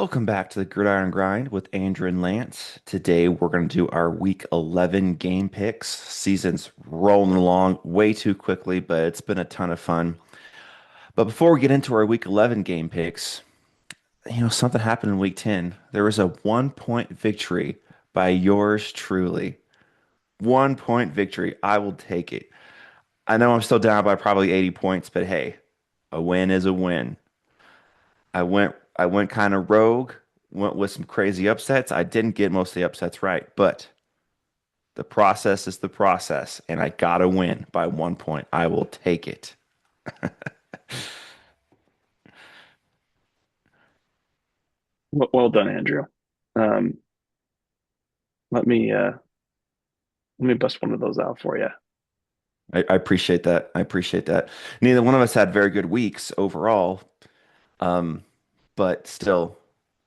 Welcome back to the Gridiron Grind with Andrew and Lance. Today we're going to do our Week 11 game picks. Season's rolling along way too quickly, but it's been a ton of fun. But before we get into our Week 11 game picks, something happened in Week 10. There was a 1 point victory by yours truly. 1 point victory. I will take it. I know I'm still down by probably 80 points, but hey, a win is a win. I went kind of rogue, went with some crazy upsets. I didn't get most of the upsets right, but the process is the process, and I gotta win by 1 point. I will take it. Well done, Andrew. Um, let me let me bust one of those out for you. I appreciate that. I appreciate that. Neither one of us had very good weeks overall, um, but still,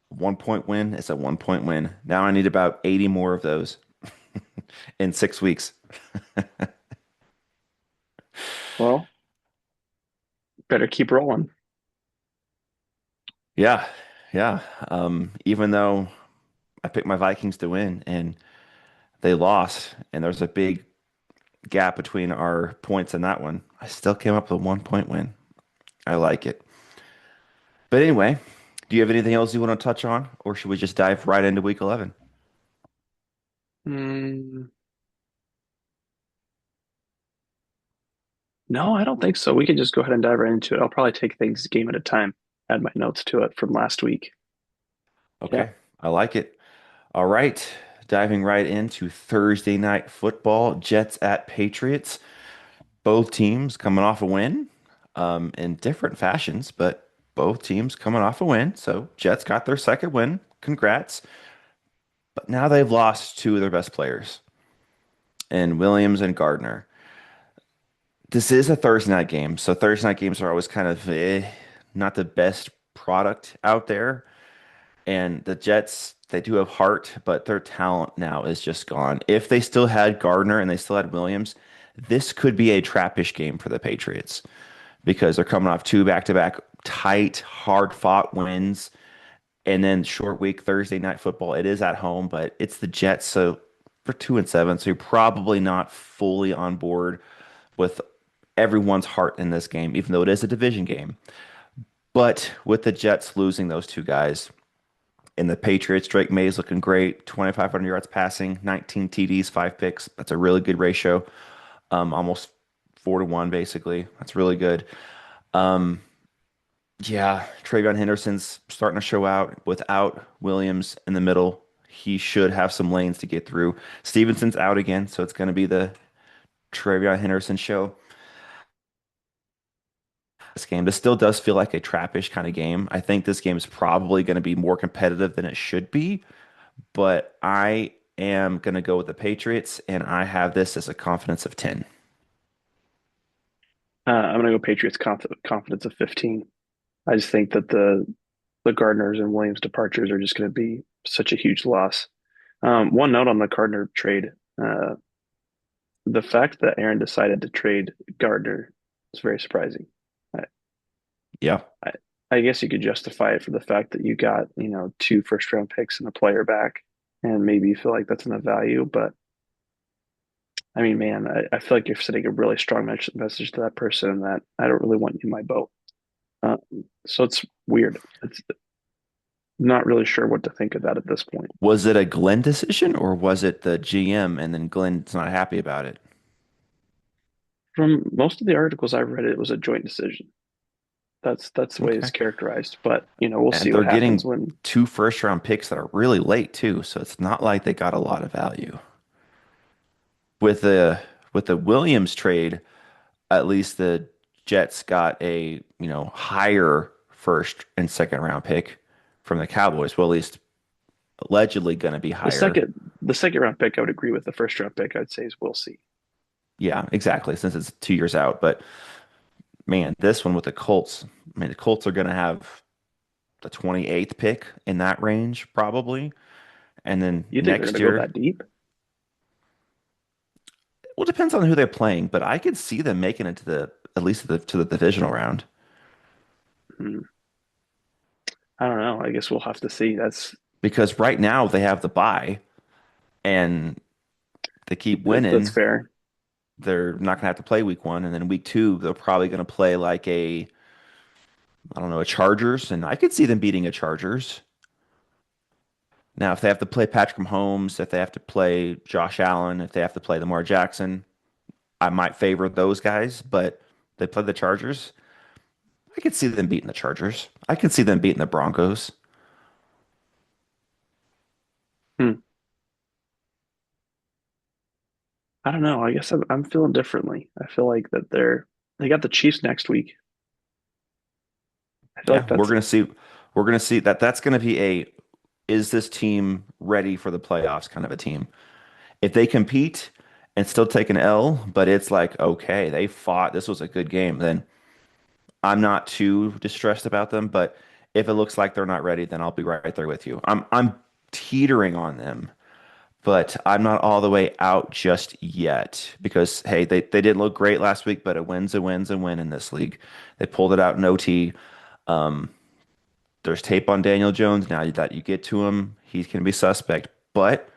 1 point win is a 1 point win. Now I need about 80 more of those in 6 weeks. Well, better keep rolling. Yeah, yeah. Even though I picked my Vikings to win and they lost, and there's a big gap between our points in that one. I still came up with a 1 point win. I like it. But anyway, do you have anything else you want to touch on, or should we just dive right into week 11? Mm, no, I don't think so. We can just go ahead and dive right into it. I'll probably take things game at a time. Add my notes to it from last week. Yeah. Okay, I like it. All right, diving right into Thursday night football, Jets at Patriots. Both teams coming off a win, in different fashions, but both teams coming off a win. So Jets got their second win. Congrats. But now they've lost two of their best players, in Williams and Gardner. This is a Thursday night game, so Thursday night games are always kind of not the best product out there. And the Jets, they do have heart, but their talent now is just gone. If they still had Gardner and they still had Williams, this could be a trappish game for the Patriots because they're coming off two back-to-back tight, hard-fought wins, and then short week Thursday night football. It is at home, but it's the Jets, so for 2-7, so you're probably not fully on board with everyone's heart in this game, even though it is a division game. But with the Jets losing those two guys and the Patriots, Drake May's looking great, 2,500 yards passing, 19 TDs, five picks. That's a really good ratio. Almost 4-1, basically. That's really good. Um, yeah, Travion Henderson's starting to show out without Williams in the middle. He should have some lanes to get through. Stevenson's out again, so it's going to be the Travion Henderson show. This game. This still does feel like a trappish kind of game. I think this game is probably going to be more competitive than it should be, but I am going to go with the Patriots, and I have this as a confidence of 10. I'm gonna go Patriots confidence of 15. I just think that the Gardners and Williams departures are just going to be such a huge loss. One note on the Gardner trade: uh, the fact that Aaron decided to trade Gardner is very surprising. I, Yeah. I, I guess you could justify it for the fact that you got, two first round picks and a player back, and maybe you feel like that's enough value. But I mean, man, I feel like you're sending a really strong message to that person that I don't really want you in my boat. Um, so it's weird. It's not really sure what to think of that at this point. Was it a Glenn decision or was it the GM and then Glenn's not happy about it? From most of the articles I've read, it was a joint decision. That's the way it's Okay. characterized. But we'll And see they're what happens getting when. two first round picks that are really late too, so it's not like they got a lot of value. With the Williams trade, at least the Jets got a, higher first and second round pick from the Cowboys. Well, at least allegedly going to be The higher. second the second round pick, I would agree with. The first round pick, I'd say is we'll see. Yeah, exactly, since it's 2 years out. But man, this one with the Colts, I mean, the Colts are going to have the 28th pick in that range probably. And then You think they're going next to go year, that deep? well, it depends on who they're playing, but I could see them making it to the at least to the divisional round. Hmm. I don't know. I guess we'll have to see. because right now they have the bye and they keep That's winning. fair. They're not gonna have to play week one, and then week two they're probably gonna play like a I don't know a Chargers, and I could see them beating a Chargers. Now, if they have to play Patrick Mahomes, if they have to play Josh Allen, if they have to play Lamar Jackson, I might favor those guys, but they play the Chargers. I could see them beating the Chargers. I could see them beating the Broncos. Hmm. I don't know. I guess I'm feeling differently. I feel like that they got the Chiefs next week. I feel like Yeah, we're that's gonna see. We're gonna see that that's gonna be a is this team ready for the playoffs kind of a team. If they compete and still take an L, but it's like, okay, they fought, this was a good game, then I'm not too distressed about them. But if it looks like they're not ready, then I'll be right there with you. I'm teetering on them, but I'm not all the way out just yet because hey, they didn't look great last week, but a win in this league. They pulled it out in OT. There's tape on Daniel Jones now that you get to him, he can be suspect. But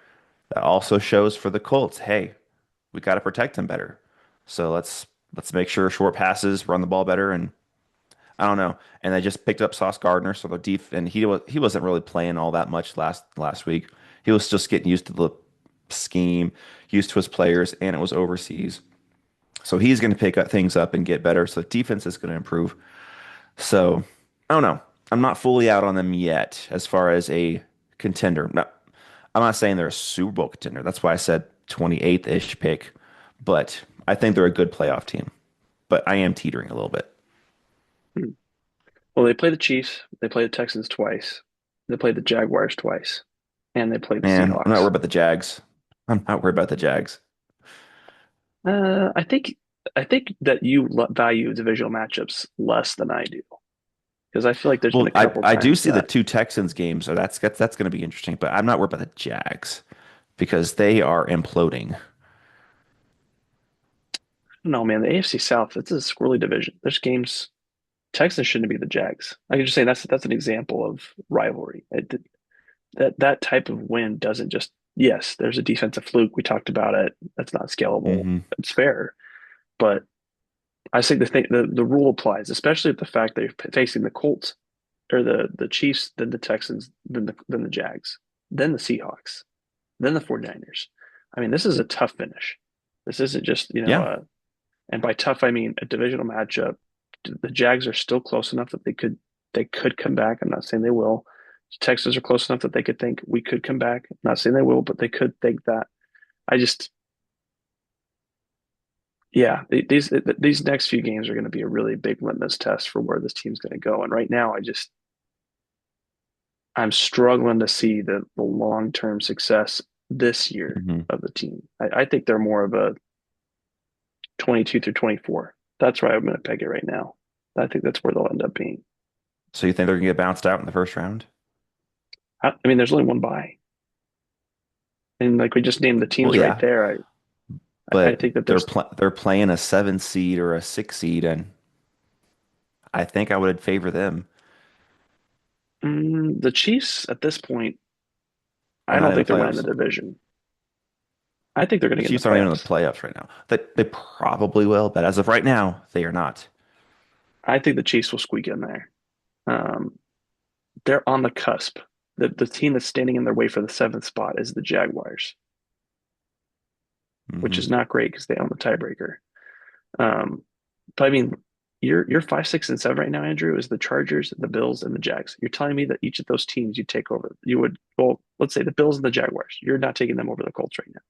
that also shows for the Colts, hey, we got to protect him better. So let's make sure short passes, run the ball better, and I don't know. And they just picked up Sauce Gardner, so the def and he wasn't really playing all that much last week. He was just getting used to the scheme, used to his players, and it was overseas. So he's going to pick up things up and get better. So the defense is going to improve. So I don't know. I'm not fully out on them yet as far as a contender. No, I'm not saying they're a Super Bowl contender. That's why I said 28th-ish pick. But I think they're a good playoff team. But I am teetering a little bit. hmm. Well, they play the Chiefs, they play the Texans twice, they play the Jaguars twice, and they play the Man, I'm not Seahawks. worried about the Jags. I'm not worried about the Jags. I think that you value divisional matchups less than I do because I feel like there's been Well, a I couple I do times see the that two Texans games, so that's going to be interesting. But I'm not worried about the Jags because they are imploding. no man, the AFC South, it's a squirrely division. There's games Texans shouldn't be the Jags. I can just say that's an example of rivalry. That type of win doesn't just yes, there's a defensive fluke. We talked about it. That's not scalable. Hmm. It's fair, but I think the rule applies, especially with the fact they're facing the Colts or the Chiefs, then the Texans, then the Jags, then the Seahawks, then the 49ers. I mean, this is a tough finish. This isn't just, Yeah. and by tough I mean a divisional matchup. The Jags are still close enough that they could come back. I'm not saying they will. The Texans are close enough that they could think we could come back. I'm not saying they will, but they could think that. I just yeah, these next few games are going to be a really big litmus test for where this team's going to go. And right now, I'm struggling to see the long term success this year Hmm. of the team. I think they're more of a 22 through 24. That's where I'm going to peg it right now. I think that's where they'll end up being. So you think they're going to get bounced out in the first round? I mean, there's only one bye, and like we just named the Well, teams right yeah, there. I but think that there's they're playing a 7 seed or a 6 seed, and I think I would favor them. the Chiefs at this point. Are I not don't in the think they're winning the playoffs. division. I think they're going The to get in the Chiefs aren't even in the playoffs. playoffs right now. They probably will, but as of right now, they are not. I think the Chiefs will squeak in there. Um, they're on the cusp. The team that's standing in their way for the seventh spot is the Jaguars, which Hmm. is not great because they own the tiebreaker. Um, but I mean, your 5, 6, and 7 right now, Andrew, is the Chargers, the Bills, and the Jags. You're telling me that each of those teams you take over, you would well, let's say the Bills and the Jaguars. You're not taking them over the Colts right now.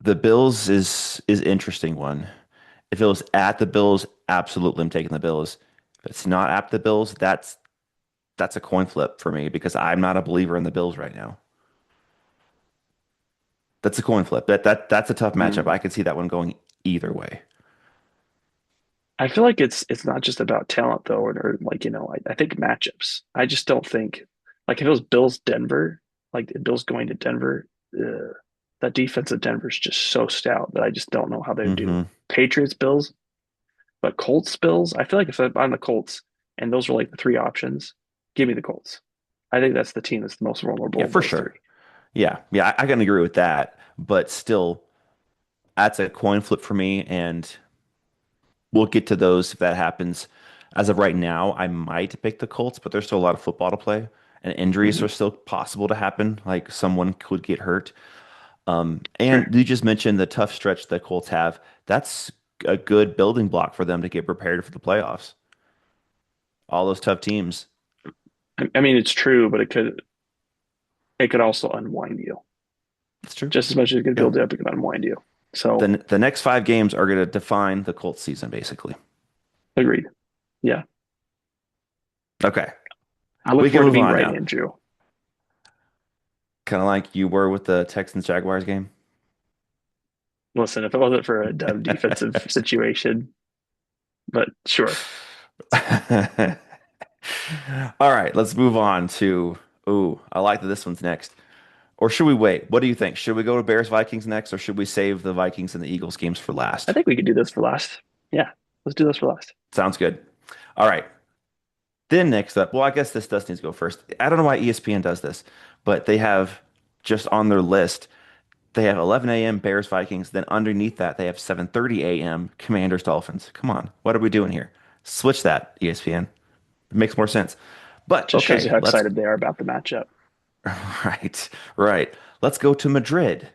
The Bills is interesting one. If it was at the Bills, absolutely I'm taking the Bills. If it's not at the Bills, that's a coin flip for me because I'm not a believer in the Bills right now. That's a coin flip. That's a tough matchup. Mm. I could see that one going either way. I feel like it's not just about talent though, or like I think matchups. I just don't think like if it was Bills Denver, like the Bills going to Denver, that defense of Denver is just so stout that I just don't know how they would do. Hmm. Patriots Bills, But Colts Bills, I feel like if I'm the Colts and those are like the three options, give me the Colts. I think that's the team that's the most vulnerable Yeah, of for those three. sure. Yeah, yeah, I can agree with that. But still, that's a coin flip for me, and we'll get to those if that happens. As of right now, I might pick the Colts, but there's still a lot of football to play, and injuries Hmm. are still possible to happen. Like someone could get hurt. And Sure. you just mentioned the tough stretch the Colts have. That's a good building block for them to get prepared for the playoffs. All those tough teams. I mean, it's true, but it could also unwind you. That's true. Just as much as it could Yeah. build you up, it could unwind you. So The next 5 games are going to define the Colts season, basically. agreed. Yeah. Okay. I look We can forward to move being on right, now. Andrew. Kind of like you were with the Texans Jaguars game. Listen, if it wasn't for a dumb defensive situation, but sure. All right, let's move on to. Ooh, I like that this one's next. Or should we wait? What do you think? Should we go to Bears Vikings next, or should we save the Vikings and the Eagles games for I last? think we could do this for last. Yeah, let's do this for last. Sounds good. All right. Then next up, well, I guess this does need to go first. I don't know why ESPN does this, but they have just on their list, they have 11 a.m. Bears Vikings. Then underneath that, they have 7:30 a.m. Commanders Dolphins. Come on, what are we doing here? Switch that, ESPN. It makes more sense. But Just shows you okay, how let's excited they are about the matchup. right, right. Let's go to Madrid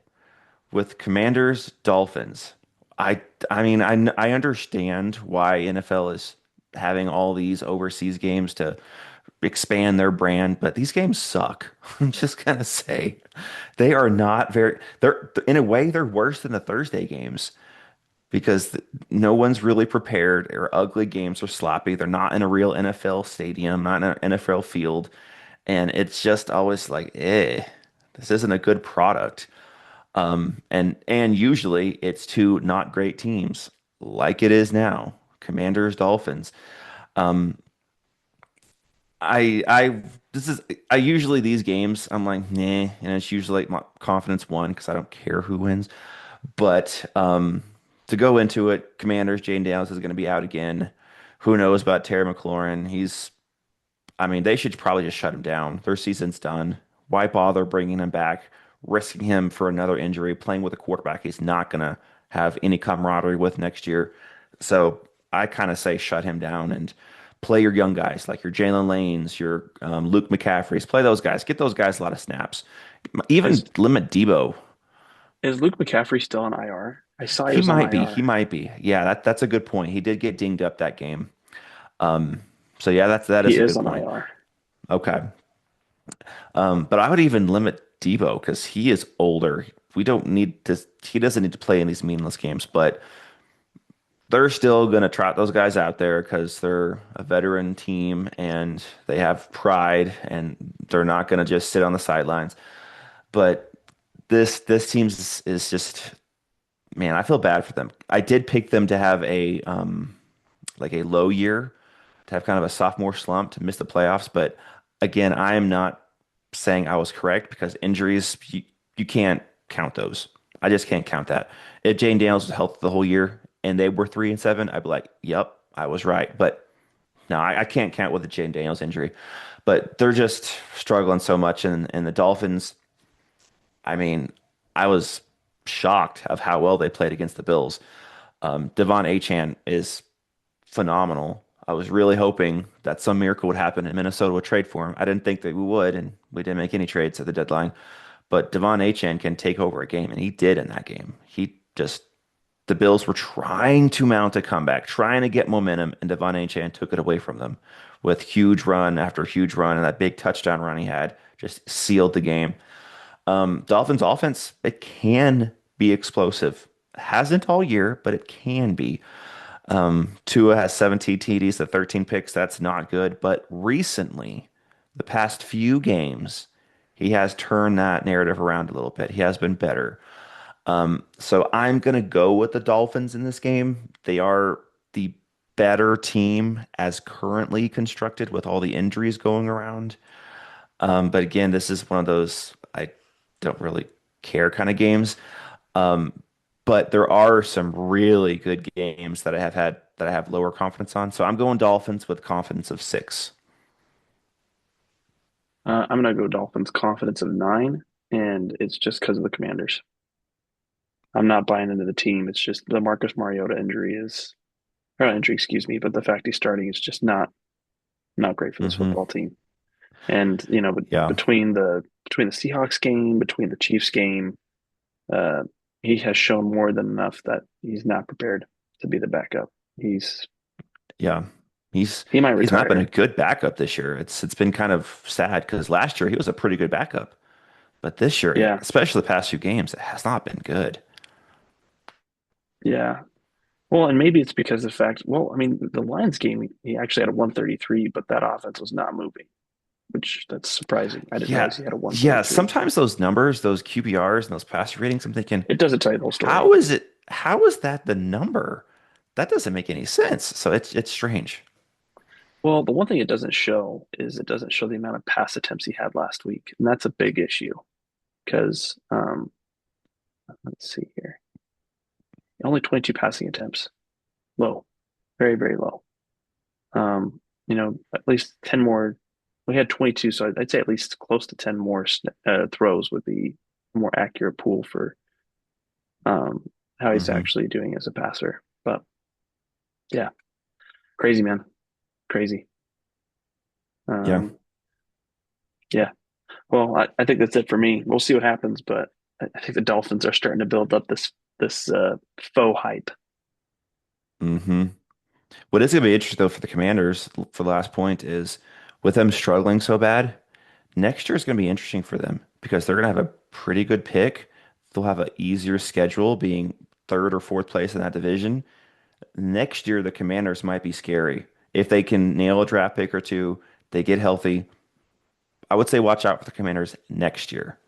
with Commanders Dolphins. I I mean I understand why NFL is having all these overseas games to expand their brand, but these games suck. I'm just gonna say they are not very they're in a way they're worse than the Thursday games because no one's really prepared. They're ugly games, are sloppy. They're not in a real NFL stadium, not in an NFL field, and it's just always like, this isn't a good product. And usually it's two not great teams, like it is now, Commanders, Dolphins. I this is I usually these games I'm like, nah, and it's usually like my confidence won because I don't care who wins. But to go into it, Commanders, Jane Daniels is going to be out again. Who knows about Terry McLaurin? I mean, they should probably just shut him down. Their season's done. Why bother bringing him back, risking him for another injury, playing with a quarterback he's not going to have any camaraderie with next year? So I kind of say shut him down and play your young guys like your Jalen Lanes, your Luke McCaffreys. Play those guys. Get those guys a lot of snaps. Even Is limit Debo. is Luke McCaffrey still on IR? I saw he He was on might be. He IR. might be. Yeah, that's a good point. He did get dinged up that game. So yeah, that He is a is good on point. IR. Okay. But I would even limit Debo because he is older. We don't need to, he doesn't need to play in these meaningless games, but they're still going to trot those guys out there because they're a veteran team and they have pride and they're not going to just sit on the sidelines. But this team is just, man, I feel bad for them. I did pick them to have a like a low year, to have kind of a sophomore slump, to miss the playoffs. But again, I am not saying I was correct because injuries, you can't count those. I just can't count that. If Jane Daniels was healthy the whole year and they were 3-7, I'd be like, yep, I was right. But no, I can't count with the Jane Daniels injury. But they're just struggling so much. And the Dolphins, I mean, I was shocked of how well they played against the Bills. Devon Achane is phenomenal. I was really hoping that some miracle would happen and Minnesota would trade for him. I didn't think that we would, and we didn't make any trades at the deadline. But Devon Achane can take over a game, and he did in that game. The Bills were trying to mount a comeback, trying to get momentum, and Devon Achane took it away from them with huge run after huge run, and that big touchdown run he had just sealed the game. Dolphins offense, it can be explosive. Hasn't all year, but it can be. Tua has 17 TDs to 13 picks. That's not good. But recently, the past few games, he has turned that narrative around a little bit. He has been better. So I'm going to go with the Dolphins in this game. They are the better team as currently constructed with all the injuries going around. But again, this is one of those I don't really care kind of games. But there are some really good games that I have had that I have lower confidence on. So I'm going Dolphins with confidence of 6. I'm gonna go Dolphins confidence of 9, and it's just because of the Commanders. I'm not buying into the team. It's just the Marcus Mariota injury is, or not injury, excuse me, but the fact he's starting is just not great for this Hmm. football team. And but Yeah. between the Seahawks game, between the Chiefs game, uh, he has shown more than enough that he's not prepared to be the backup. He's Yeah. He's he might he's not been a retire. good backup this year. It's been kind of sad because last year he was a pretty good backup. But this year, Yeah, especially the past few games, it has not been good. yeah. Well, and maybe it's because of the fact. Well, I mean, the Lions game, he actually had a 133, but that offense was not moving, which that's surprising. I didn't Yeah. realize he had a Yeah. 133. Sometimes those numbers, those QBRs and those passer ratings, I'm thinking, It doesn't tell you the whole story. how is that the number? That doesn't make any sense. So it's strange. Well, the one thing it doesn't show is it doesn't show the amount of pass attempts he had last week, and that's a big issue because let's see here, only 22 passing attempts, low, very very low. At least 10 more. We had 22, so I'd say at least close to 10 more throws would be a more accurate pool for um, how he's Hmm. actually doing as a passer. But yeah, crazy man, crazy. Yeah. Um, yeah. Well, I think that's it for me. We'll see what happens, but I think the Dolphins are starting to build up this faux hype. Hmm. What is going to be interesting though for the Commanders for the last point is with them struggling so bad, next year is going to be interesting for them because they're going to have a pretty good pick. They'll have an easier schedule being third or fourth place in that division. Next year, the Commanders might be scary. If they can nail a draft pick or two, they get healthy. I would say watch out for the Commanders next year.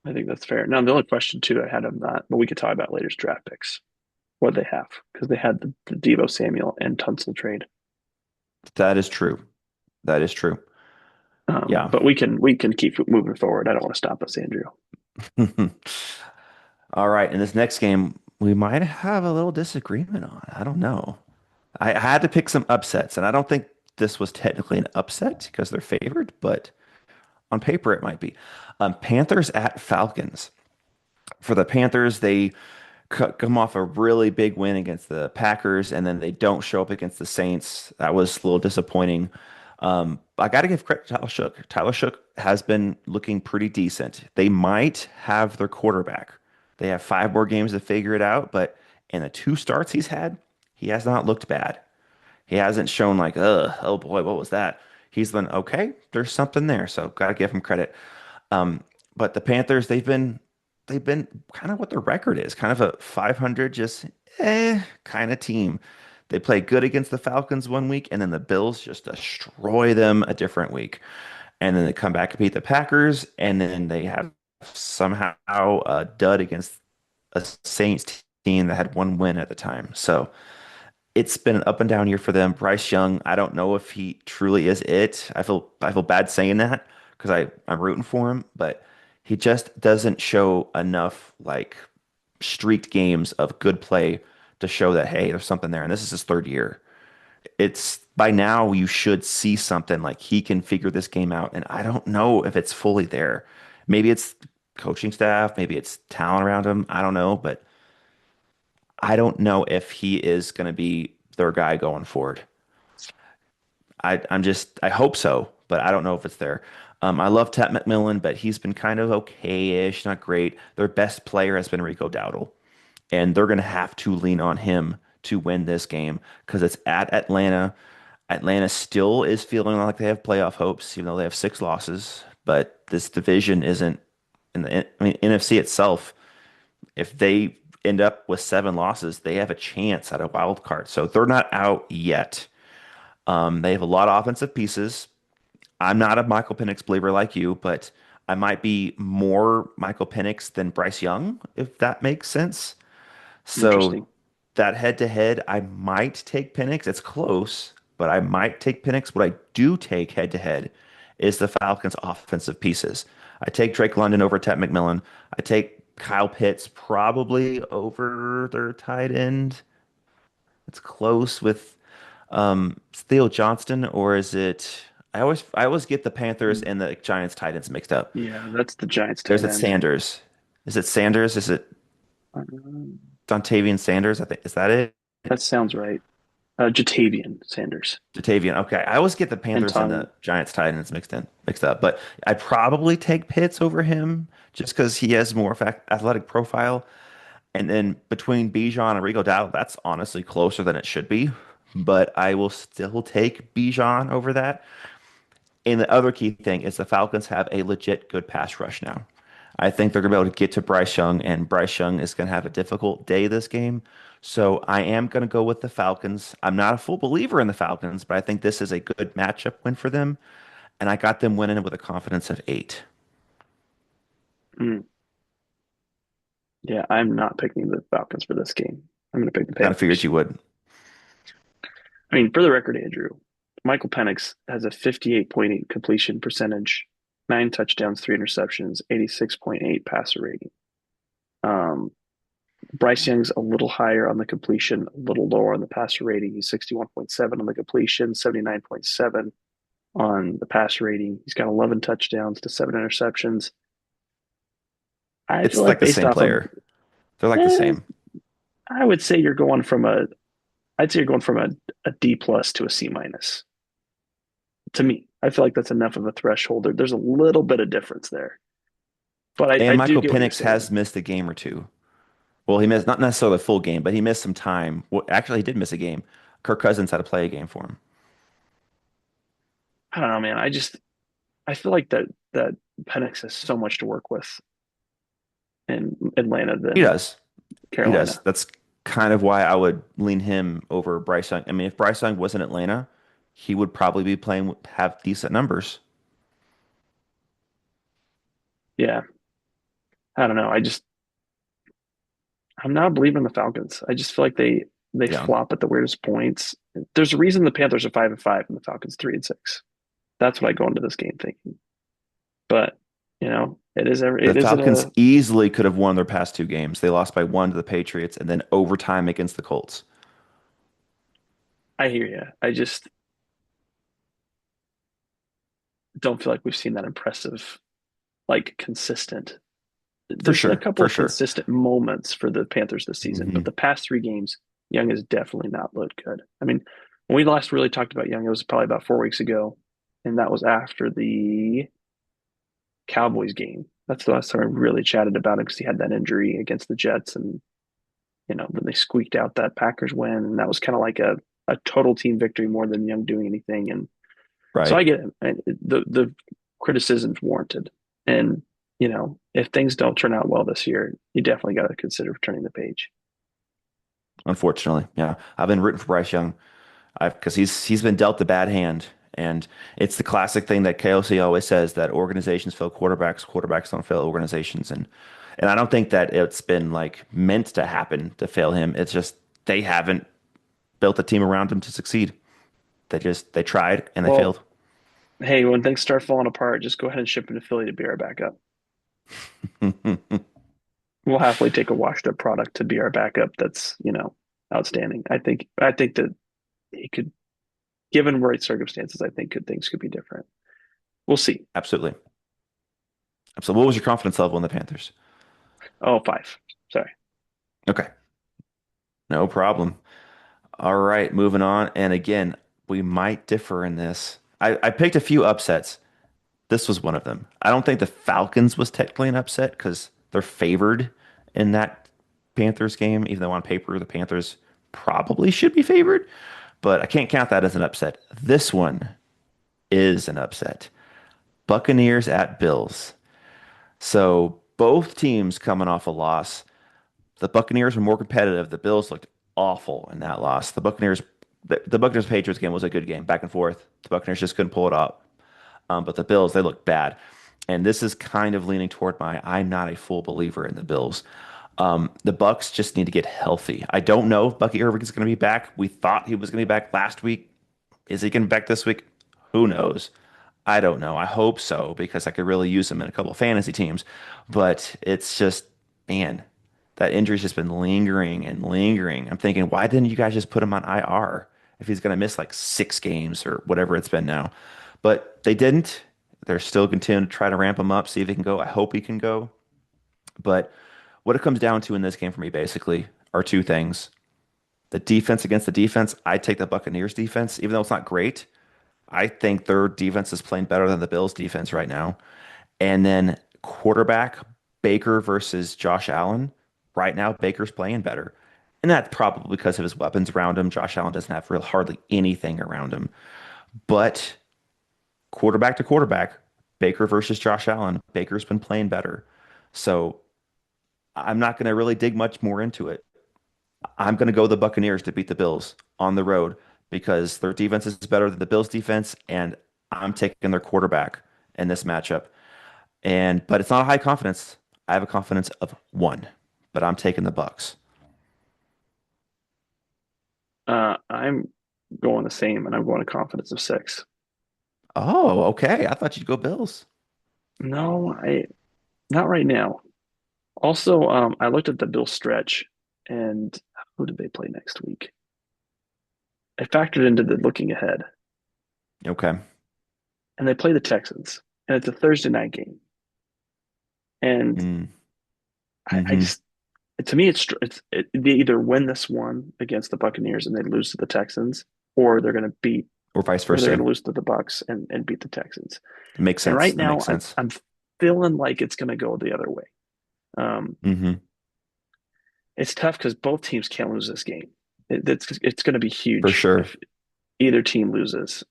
I think that's fair. Now, the only question too I had on that, but we could talk about later, is draft picks. What they have because they had the Devo Samuel and Tunsil trade. That is true. That is true. Yeah. But we can keep moving forward. I don't want to stop us, Andrew. All right. In this next game, we might have a little disagreement on. I don't know. I had to pick some upsets, and I don't think this was technically an upset because they're favored, but on paper it might be. Panthers at Falcons. For the Panthers, they come off a really big win against the Packers, and then they don't show up against the Saints. That was a little disappointing. I got to give credit to Tyler Shook. Tyler Shook has been looking pretty decent. They might have their quarterback. They have 5 more games to figure it out, but in the 2 starts he's had, he has not looked bad. He hasn't shown like, oh boy, what was that? He's been okay. There's something there, so gotta give him credit. Um, but the Panthers, they've been kind of what their record is, kind of a 500, just kind of team. They play good against the Falcons one week, and then the Bills just destroy them a different week. And then they come back and beat the Packers, and then they have somehow a dud against a Saints team that had 1 win at the time. So it's been an up and down year for them. Bryce Young, I don't know if he truly is it. I feel bad saying that because I'm rooting for him, but he just doesn't show enough like streaked games of good play to show that hey, there's something there. And this is his 3rd year. It's by now you should see something like he can figure this game out, and I don't know if it's fully there. Maybe it's coaching staff, maybe it's talent around him. I don't know, but I don't know if he is going to be their guy going forward. I hope so, but I don't know if it's there. I love Ted McMillan, but he's been kind of okay-ish, not great. Their best player has been Rico Dowdle, and they're going to have to lean on him to win this game because it's at Atlanta. Atlanta still is feeling like they have playoff hopes, even though they have 6 losses. But this division isn't in the, I mean, NFC itself. If they end up with 7 losses, they have a chance at a wild card. So they're not out yet. They have a lot of offensive pieces. I'm not a Michael Penix believer like you, but I might be more Michael Penix than Bryce Young, if that makes sense. So Interesting. that head to head, I might take Penix. It's close, but I might take Penix. What I do take head to head is the Falcons' offensive pieces. I take Drake London over Ted McMillan. I take Kyle Pitts probably over their tight end. It's close with Theo Johnston, or is it? I always get the Panthers Mm. and the Giants tight ends mixed up. Yeah, that's the Giants There's tight it end. Sanders. Is it Sanders? Is it Um, Dontavian Sanders? I think is that it? that sounds right. Jatavian Sanders Dontavian. Okay, I always get the and Panthers and the Tonyan. Giants tight ends mixed up. But I'd probably take Pitts over him just because he has more athletic profile. And then between Bijan and Rigo Dowdle, that's honestly closer than it should be. But I will still take Bijan over that. And the other key thing is the Falcons have a legit good pass rush now. I think they're going to be able to get to Bryce Young, and Bryce Young is going to have a difficult day this game. So I am going to go with the Falcons. I'm not a full believer in the Falcons, but I think this is a good matchup win for them. And I got them winning with a confidence of 8. Mm. Yeah, I'm not picking the Falcons for this game. I'm going to pick the Kind of figured Panthers. you would. I mean, for the record, Andrew, Michael Penix has a 58.8 completion percentage, 9 touchdowns, 3 interceptions, 86.8 passer rating. Um, Bryce Young's a little higher on the completion, a little lower on the passer rating. He's 61.7 on the completion, 79.7 on the passer rating. He's got 11 touchdowns to 7 interceptions. I feel It's like like the based same off of, player. They're like the eh, same. I would say you're going from a, I'd say you're going from a D plus to a C minus. To me, I feel like that's enough of a threshold. There's a little bit of difference there, but I And do Michael get what you're Penix saying. has missed a game or two. Well, he missed not necessarily a full game, but he missed some time. Well, actually, he did miss a game. Kirk Cousins had to play a game for him. I don't know, man. I feel like that Penix has so much to work with in Atlanta He than does. He does. Carolina. That's kind of why I would lean him over Bryce Young. I mean, if Bryce Young was in Atlanta, he would probably be playing, have decent numbers. Yeah, I don't know. I'm not believing the Falcons. I just feel like they Yeah. flop at the weirdest points. There's a reason the Panthers are 5-5 and the Falcons 3-6. That's what I go into this game thinking. But The it isn't Falcons a. easily could have won their past 2 games. They lost by 1 to the Patriots and then overtime against the Colts. I hear you. I just don't feel like we've seen that impressive, like consistent. For There's been a sure. couple For of sure. consistent moments for the Panthers this season, but Hmm. the past 3 games, Young has definitely not looked good. I mean, when we last really talked about Young, it was probably about 4 weeks ago, and that was after the Cowboys game. That's the last time I really chatted about him because he had that injury against the Jets, and then they squeaked out that Packers win, and that was kind of like a total team victory more than Young doing anything. And so Right. I get it. And the criticism's warranted. And if things don't turn out well this year, you definitely got to consider turning the page. Unfortunately. Yeah. I've been rooting for Bryce Young. I've because he's been dealt a bad hand, and it's the classic thing that KOC always says that organizations fail quarterbacks, quarterbacks don't fail organizations, and I don't think that it's been like meant to happen to fail him. It's just they haven't built a team around him to succeed. They tried and they Well, failed. hey, when things start falling apart, just go ahead and ship him to Philly to be our backup. We'll happily take a washed up product to be our backup. That's outstanding. I think that he could, given right circumstances, I think things could be different. We'll see. Absolutely. Absolutely. What was your confidence level in the Panthers? Oh, 5. Sorry. Okay, no problem. All right, moving on. And again, we might differ in this. I picked a few upsets. This was one of them. I don't think the Falcons was technically an upset because they're favored in that Panthers game, even though on paper the Panthers probably should be favored, but I can't count that as an upset. This one is an upset. Buccaneers at Bills. So both teams coming off a loss. The Buccaneers were more competitive. The Bills looked awful in that loss. The Buccaneers Patriots game was a good game, back and forth. The Buccaneers just couldn't pull it off. But the Bills, they look bad. And this is kind of leaning toward I'm not a full believer in the Bills. The Bucks just need to get healthy. I don't know if Bucky Irving's going to be back. We thought he was going to be back last week. Is he going to be back this week? Who knows? I don't know. I hope so because I could really use him in a couple of fantasy teams. But it's just, man, That injury's just been lingering and lingering. I'm thinking, why didn't you guys just put him on IR if he's going to miss like 6 games or whatever it's been now? But they didn't. They're still continuing to try to ramp him up, see if he can go. I hope he can go. But what it comes down to in this game for me basically are two things. The defense against the defense, I take the Buccaneers defense, even though it's not great. I think their defense is playing better than the Bills defense right now. And then quarterback Baker versus Josh Allen. Right now, Baker's playing better. And that's probably because of his weapons around him. Josh Allen doesn't have real hardly anything around him. But quarterback to quarterback, Baker versus Josh Allen, Baker's been playing better. So I'm not going to really dig much more into it. I'm going to go the Buccaneers to beat the Bills on the road because their defense is better than the Bills defense, and I'm taking their quarterback in this matchup. But it's not a high confidence. I have a confidence of one, but I'm taking the Bucks. I'm going the same, and I'm going to confidence of 6. Oh, okay. I thought you'd go Bills. No, I not right now. Also, I looked at the Bill stretch, and who did they play next week? I factored into the looking ahead, Okay. and they play the Texans, and it's a Thursday night game. And Mm, I hmm just, to me, they either win this one against the Buccaneers and they lose to the Texans, or they're going to beat, Or vice or they're going versa. to lose to the Bucks and beat the Texans. It makes And sense. right That now, makes sense. I'm feeling like it's going to go the other way. Um, Hmm it's tough because both teams can't lose this game. It's going to be For huge sure. if either team loses.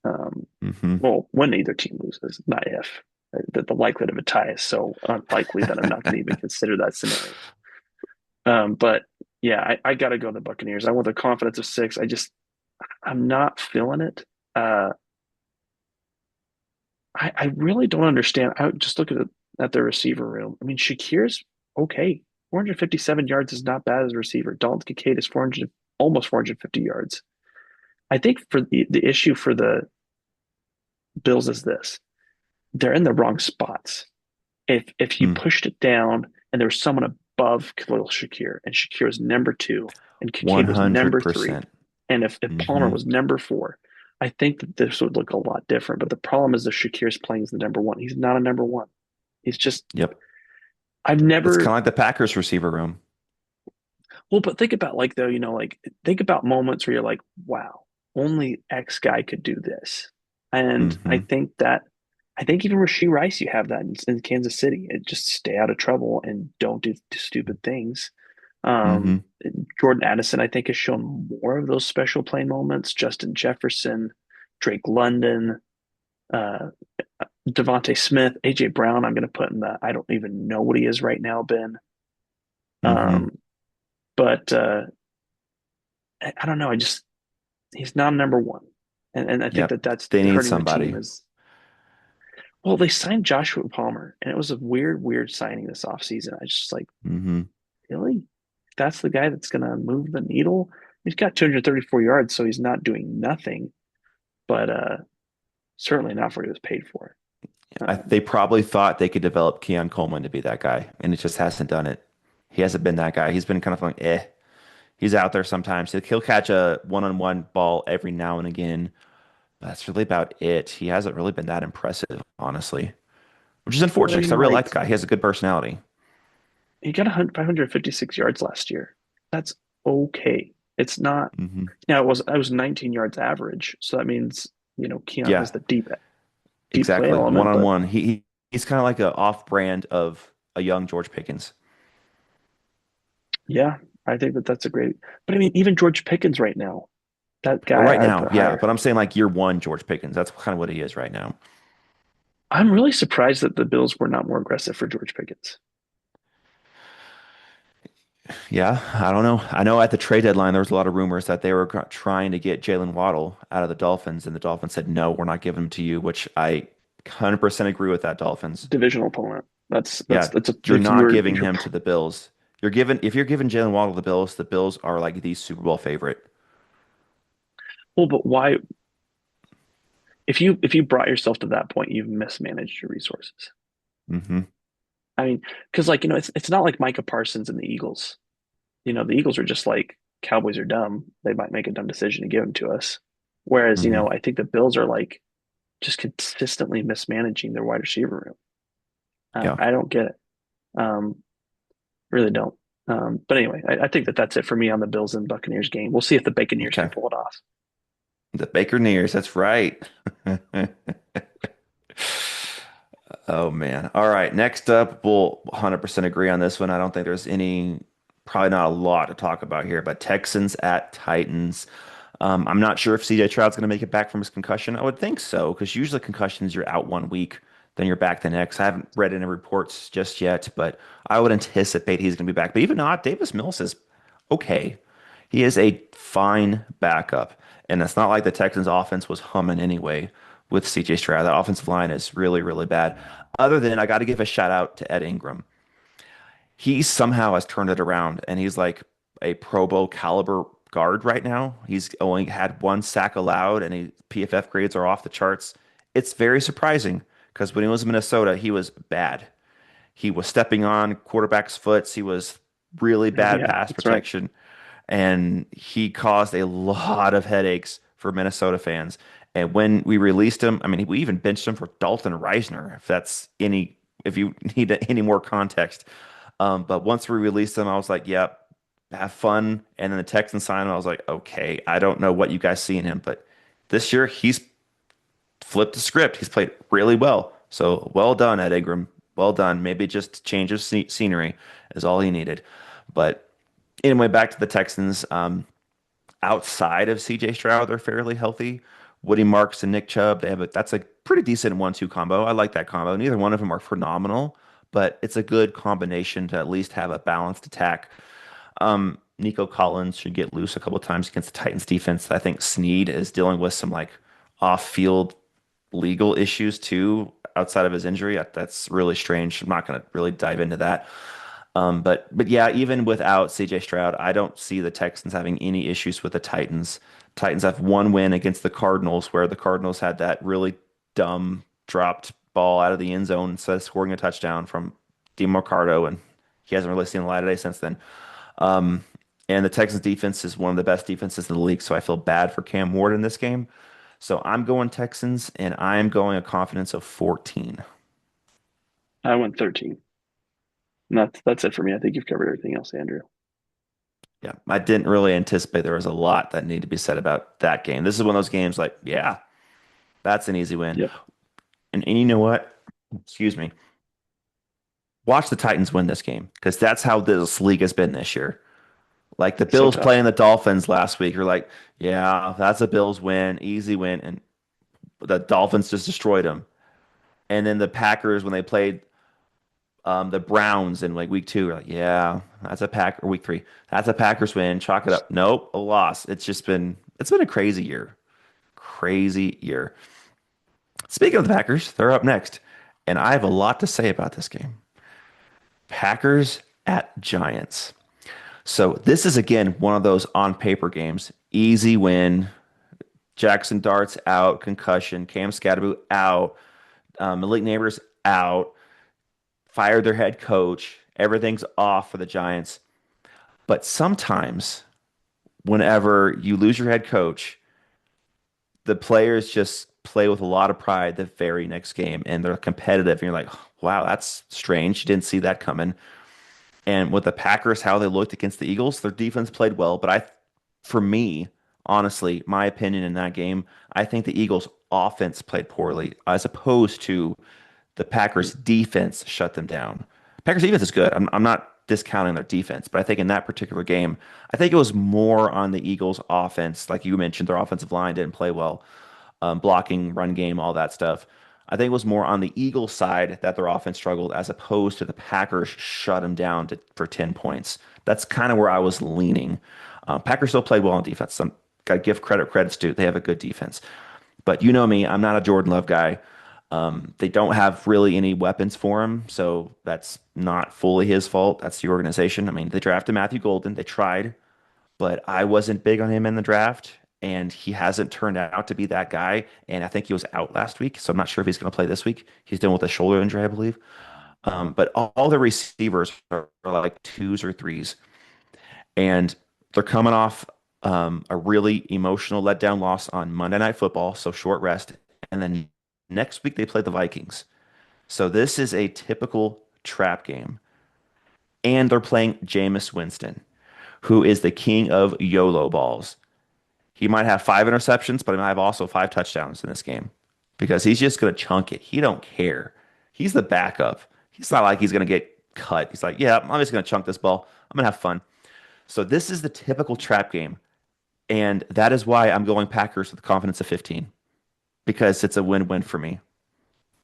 Hmm Well, when either team loses, not if. The likelihood of a tie is so unlikely that I'm not going to even consider that scenario. But yeah, I got to go the Buccaneers. I want the confidence of 6. I'm not feeling it. Uh, I really don't understand. I just look at the receiver room. I mean, Shakir's okay. 457 yards is not bad as a receiver. Dalton Kincaid is 400, almost 450 yards. I think for the issue for the Bills is this: they're in the wrong spots. If you Mm. pushed it down and there was someone above Khalil Shakir and Shakir was number 2 and Kincaid was number 3, 100%. and if Palmer Hmm was number 4, I think that this would look a lot different. But the problem is that Shakir's playing as the number 1. He's not a number 1. He's just Yep. I've It's kind never of like the Packers receiver room. well, but think about like though, like think about moments where you're like, wow, only X guy could do this. And Hmm I think even Rasheed Rice, you have that in Kansas City. And just stay out of trouble and don't do stupid things. Um, hmm Jordan Addison, I think, has shown more of those special play moments. Justin Jefferson, Drake London, uh, Devontae Smith, AJ Brown. I'm going to put in the I don't even know what he is right now, Ben. hmm Um, but I don't know. I just he's not number 1, and I think Yep. that that's They need hurting the team. somebody. Is well, they signed Joshua Palmer, and it was a weird signing this offseason. I just like Hmm really, that's the guy that's going to move the needle. He's got 234 yards, so he's not doing nothing, but certainly not for what he was paid for. They probably thought they could develop Keon Coleman to be that guy, and it just hasn't done it. He hasn't been that guy. He's been kind of like, eh. He's out there sometimes. He'll catch a one-on-one ball every now and again. But that's really about it. He hasn't really been that impressive, honestly, which is But I unfortunate because I mean, really like like the guy. He has a good personality. he got 556 yards last year. That's okay. It's not. Hmm Now it was 19 yards average, so that means Keon Yeah, has the deep play exactly. element. But One-on-one. He's kind of like a off-brand of a young George Pickens. yeah, I think that that's a great. But I mean, even George Pickens right now, that Well, guy right I now, put yeah, higher. but I'm saying like year one George Pickens. That's kind of what he is right now. I'm really surprised that the Bills were not more aggressive for George Pickens. Yeah, I don't know. I know at the trade deadline there was a lot of rumors that they were trying to get Jalen Waddle out of the Dolphins, and the Dolphins said no, we're not giving him to you, which I 100% agree with that Dolphins. Divisional opponent. Yeah, That's a you're if not you're giving him to the Bills. If you're giving Jalen Waddle to the Bills are like the Super Bowl favorite. well, but why if you brought yourself to that point, you've mismanaged your resources. Hmm I mean, because like it's not like Micah Parsons and the Eagles. the Eagles are just like Cowboys are dumb. They might make a dumb decision to give him to us. Whereas, Hmm. I think the Bills are like just consistently mismanaging their wide receiver room. Yeah. I don't get it. Really don't. But anyway, I think that that's it for me on the Bills and Buccaneers game. We'll see if the Buccaneers can Okay. pull it off. The Bakerneers, that's right. Oh man. All right. Next up, we'll 100% agree on this one. I don't think there's probably not a lot to talk about here, but Texans at Titans. I'm not sure if CJ Stroud's going to make it back from his concussion. I would think so, because usually concussions, you're out 1 week, then you're back the next. I haven't read any reports just yet, but I would anticipate he's going to be back. But even not, Davis Mills is okay. He is a fine backup. And it's not like the Texans offense was humming anyway with CJ Stroud. The offensive line is really, really bad. Other than I got to give a shout out to Ed Ingram. He somehow has turned it around and he's like a Pro Bowl caliber guard right now. He's only had 1 sack allowed and PFF grades are off the charts. It's very surprising because when he was in Minnesota, he was bad. He was stepping on quarterbacks' foots. He was really bad Yeah, pass that's right. protection, and he caused a lot of headaches for Minnesota fans. And when we released him, I mean, we even benched him for Dalton Reisner, if you need any more context. But once we released him, I was like, yep, have fun. And then the Texans signed him. I was like, okay, I don't know what you guys see in him, but this year he's flipped the script. He's played really well. So well done, Ed Ingram. Well done. Maybe just change of scenery is all he needed. But anyway, back to the Texans. Outside of CJ Stroud, they're fairly healthy. Woody Marks and Nick Chubb, that's a pretty decent 1-2 combo. I like that combo. Neither one of them are phenomenal, but it's a good combination to at least have a balanced attack. Nico Collins should get loose a couple of times against the Titans defense. I think Snead is dealing with some like off-field legal issues too outside of his injury. That's really strange. I'm not going to really dive into that. But yeah, even without CJ Stroud, I don't see the Texans having any issues with the Titans. Titans have 1 win against the Cardinals, where the Cardinals had that really dumb dropped ball out of the end zone instead of scoring a touchdown from DeMarcado, and he hasn't really seen the light of day since then. Um, and the Texans defense is one of the best defenses in the league, so I feel bad for Cam Ward in this game. So I'm going Texans, and I'm going a confidence of 14. I went 13. And that's it for me. I think you've covered everything else, Andrew. Yeah, I didn't really anticipate there was a lot that needed to be said about that game. This is one of those games like, yeah, that's an easy win. Yep. And you know what? Excuse me. Watch the Titans win this game because that's how this league has been this year. Like the So Bills tough. playing the Dolphins last week, you're like, yeah, that's a Bills win, easy win, and the Dolphins just destroyed them. And then the Packers when they played the Browns in like week 2, you're like, yeah, that's a Pack or week 3, that's a Packers win, chalk it up. Nope, a loss. It's been a crazy year, crazy year. Speaking of the Packers, they're up next, and I have a lot to say about this game. Packers at Giants. So this is again one of those on paper games. Easy win. Jackson Dart's out, concussion. Cam Scatterbo out. Malik Neighbors out. Fired their head coach. Everything's off for the Giants. But sometimes, whenever you lose your head coach, the players just play with a lot of pride the very next game and they're competitive. And you're like, wow, that's strange. You didn't see that coming. And with the Packers, how they looked against the Eagles, their defense played well. But for me, honestly, my opinion in that game, I think the Eagles' offense played poorly as opposed to the Packers' defense shut them down. Packers' defense is good. I'm not discounting their defense, but I think in that particular game, I think it was more on the Eagles' offense. Like you mentioned, their offensive line didn't play well, blocking, run game, all that stuff. I think it was more on the Eagles side that their offense struggled as opposed to the Packers shut them down for 10 points. That's kind of where I was leaning. Packers still played well on defense. Some got to give credit's due. They have a good defense. But you know me, I'm not a Jordan Love guy. They don't have really any weapons for him, so that's not fully his fault. That's the organization. I mean, they drafted Matthew Golden. They tried, but I wasn't big on him in the draft, and he hasn't turned out to be that guy. And I think he was out last week, so I'm not sure if he's going to play this week. He's dealing with a shoulder injury, I believe. But all the receivers are like twos or threes. And they're coming off a really emotional letdown loss on Monday Night Football, so short rest. And then next week they play the Vikings. So this is a typical trap game. And they're playing Jameis Winston, who is the king of YOLO balls. He might have 5 interceptions, but he might have also 5 touchdowns in this game because he's just going to chunk it. He don't care. He's the backup. He's not like he's going to get cut. He's like, yeah, I'm just going to chunk this ball. I'm going to have fun. So this is the typical trap game. And that is why I'm going Packers with confidence of 15 because it's a win-win for me.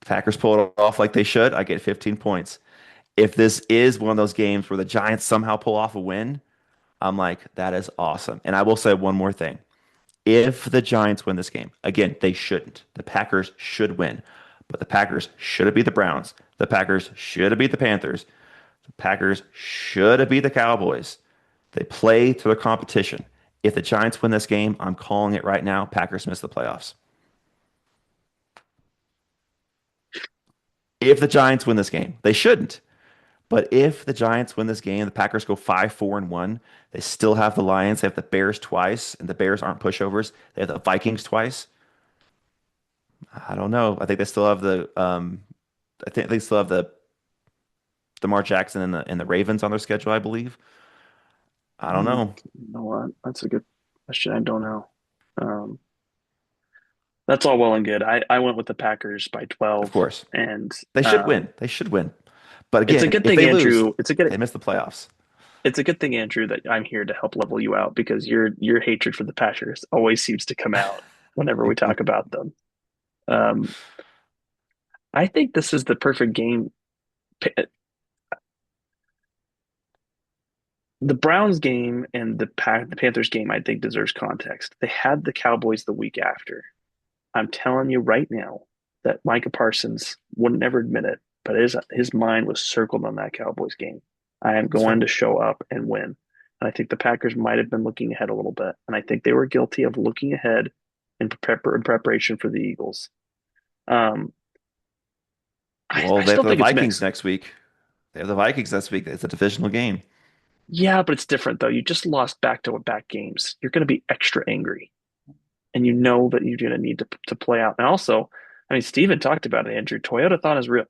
Packers pull it off like they should. I get 15 points. If this is one of those games where the Giants somehow pull off a win, I'm like, that is awesome. And I will say one more thing. If the Giants win this game, again, they shouldn't. The Packers should win, but the Packers should have beat the Browns. The Packers should have beat the Panthers. The Packers should have beat the Cowboys. They play to their competition. If the Giants win this game, I'm calling it right now. Packers miss the playoffs. If the Giants win this game, they shouldn't. But if the Giants win this game, the Packers go 5-4-1. They still have the Lions. They have the Bears twice, and the Bears aren't pushovers. They have the Vikings twice. I don't know. I think they still have I think they still have the Lamar Jackson and the Ravens on their schedule, I believe. I don't Hmm, know. you know what? That's a good question. I don't know. Um, that's all well and good. I went with the Packers by Of 12, course. and They should win. They should win. But it's a again, good if thing, they lose, Andrew. they miss the playoffs. It's a good thing, Andrew, that I'm here to help level you out because your hatred for the Packers always seems to come out whenever we talk about them. Um, I think this is the perfect game. The Browns game and the Panthers game, I think, deserves context. They had the Cowboys the week after. I'm telling you right now that Micah Parsons would never admit it, but his mind was circled on that Cowboys game. I am That's going fair. to show up and win. And I think the Packers might have been looking ahead a little bit, and I think they were guilty of looking ahead in preparation for the Eagles. Um, Well, I they have still the think it's Vikings mixed. next week. They have the Vikings next week. It's a divisional game. Yeah, but it's different though. You just lost back-to-back games. You're going to be extra angry, and you know that you're going to need to play out. And also, I mean, Steven talked about it, Andrew. Toyotathon is real.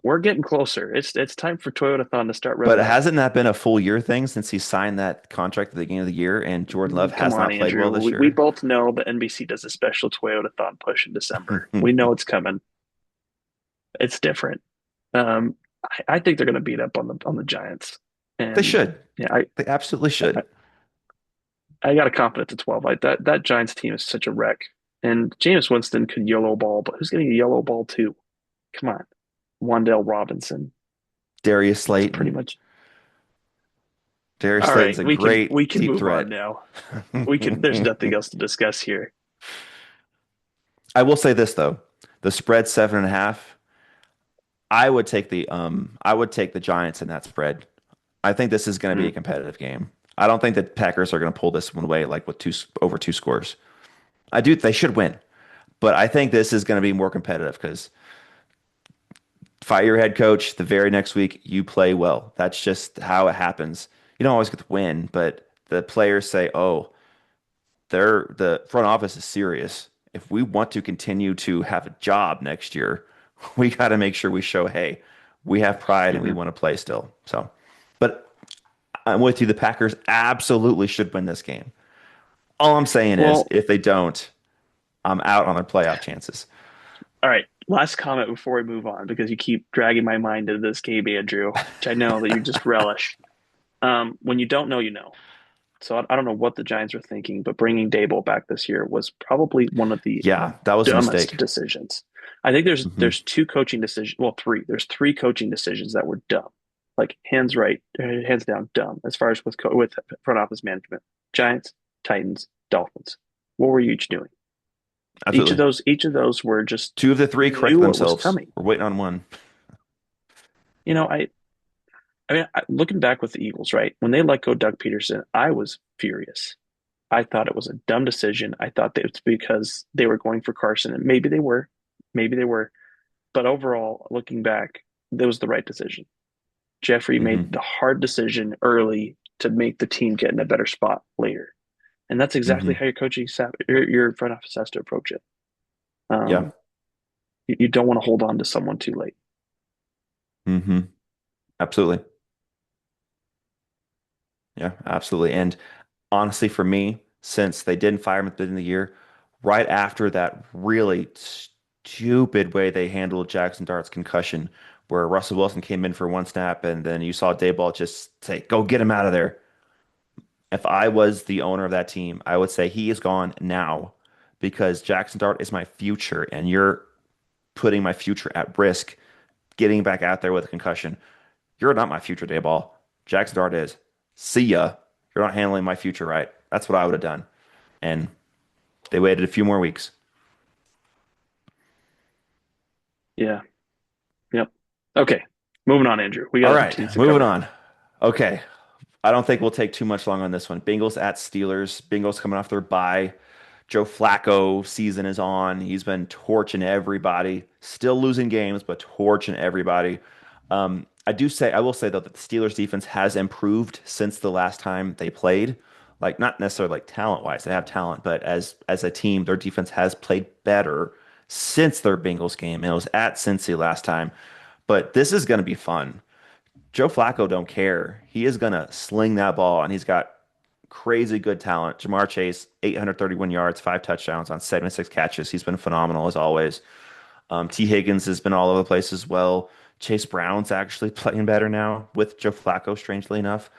We're getting closer. It's time for Toyotathon to start But revving up. hasn't that been a full year thing since he signed that contract at the beginning of the year and Jordan Love Come has on, not played well Andrew. this We year? both know that NBC does a special Toyotathon push in December. We know it's coming. It's different. I think they're going to beat up on the Giants, They and should. yeah, They absolutely I, should. I got a confidence at 12. That Giants team is such a wreck, and Jameis Winston could yellow ball, but who's getting a yellow ball too? Come on, Wandale Robinson. Darius That's pretty Slayton. much Darius all Slayton's right. a We great can deep move on threat. now. We can. There's nothing else to discuss here. I will say this though. The spread 7.5. I would take the Giants in that spread. I think this is going to be a Mm. competitive game. I don't think that Packers are going to pull this one away like with over 2 scores. I do they should win, but I think this is going to be more competitive because fire your head coach the very next week you play well. That's just how it happens. You don't always get to win, but the players say, "Oh, the front office is serious. If we want to continue to have a job next year, we got to make sure we show, hey, we have pride and we Hmm. want to play still." So, but I'm with you. The Packers absolutely should win this game. All I'm saying is, Well, if they don't, I'm out on their playoff chances. all right. Last comment before we move on, because you keep dragging my mind into this game, Andrew, which I know that you just relish. When you don't know, you know. So I don't know what the Giants are thinking, but bringing Dable back this year was probably one of the Yeah, that was a dumbest mistake. decisions. I think there's Hmm. there's two coaching decisions. Well, three. There's three coaching decisions that were dumb, like hands down dumb. As far as with front office management, Giants, Titans, Dolphins. What were you each doing? Absolutely. Each of those were just Two of the three you corrected knew what was themselves. coming. We're waiting on one. You know, I mean, looking back with the Eagles, right? When they let go Doug Peterson, I was furious. I thought it was a dumb decision. I thought that it's because they were going for Carson, and maybe they were. But overall, looking back, that was the right decision. Jeffrey made Hmm. the hard decision early to make the team get in a better spot later. And that's exactly Hmm. how your coaching staff, your front office has to approach it. Yeah. Um, you don't want to hold on to someone too late. Hmm. Absolutely. Yeah, absolutely. And honestly, for me, since they didn't fire him at the beginning of the year, right after that really stupid way they handled Jackson Dart's concussion, where Russell Wilson came in for one snap and then you saw Dayball just say, "Go get him out of there." If I was the owner of that team, I would say he is gone now because Jackson Dart is my future and you're putting my future at risk getting back out there with a concussion. You're not my future, Dayball. Jackson Dart is. See ya. You're not handling my future right. That's what I would have done. And they waited a few more weeks. Yeah. Yep. Okay. Moving on, Andrew. We got All other right, teams to moving cover. on. Okay. I don't think we'll take too much long on this one. Bengals at Steelers. Bengals coming off their bye. Joe Flacco season is on. He's been torching everybody. Still losing games, but torching everybody. I will say though that the Steelers defense has improved since the last time they played. Like not necessarily like talent wise, they have talent, but as a team, their defense has played better since their Bengals game. And it was at Cincy last time. But this is going to be fun. Joe Flacco don't care. He is going to sling that ball, and he's got crazy good talent. Jamar Chase, 831 yards, five touchdowns on 76 catches. He's been phenomenal as always. T. Higgins has been all over the place as well. Chase Brown's actually playing better now with Joe Flacco, strangely enough.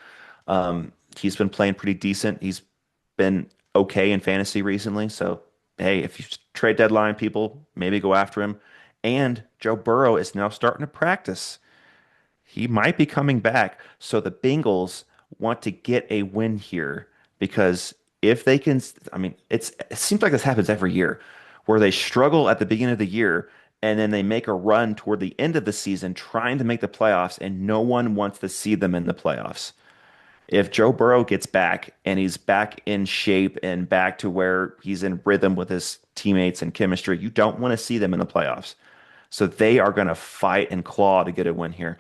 He's been playing pretty decent. He's been okay in fantasy recently. So, hey, if you trade deadline people, maybe go after him. And Joe Burrow is now starting to practice. He might be coming back. So the Bengals want to get a win here because if they can, I mean, it seems like this happens every year where they struggle at the beginning of the year and then they make a run toward the end of the season trying to make the playoffs and no one wants to see them in the playoffs. If Joe Burrow gets back and he's back in shape and back to where he's in rhythm with his teammates and chemistry, you don't want to see them in the playoffs. So they are going to fight and claw to get a win here.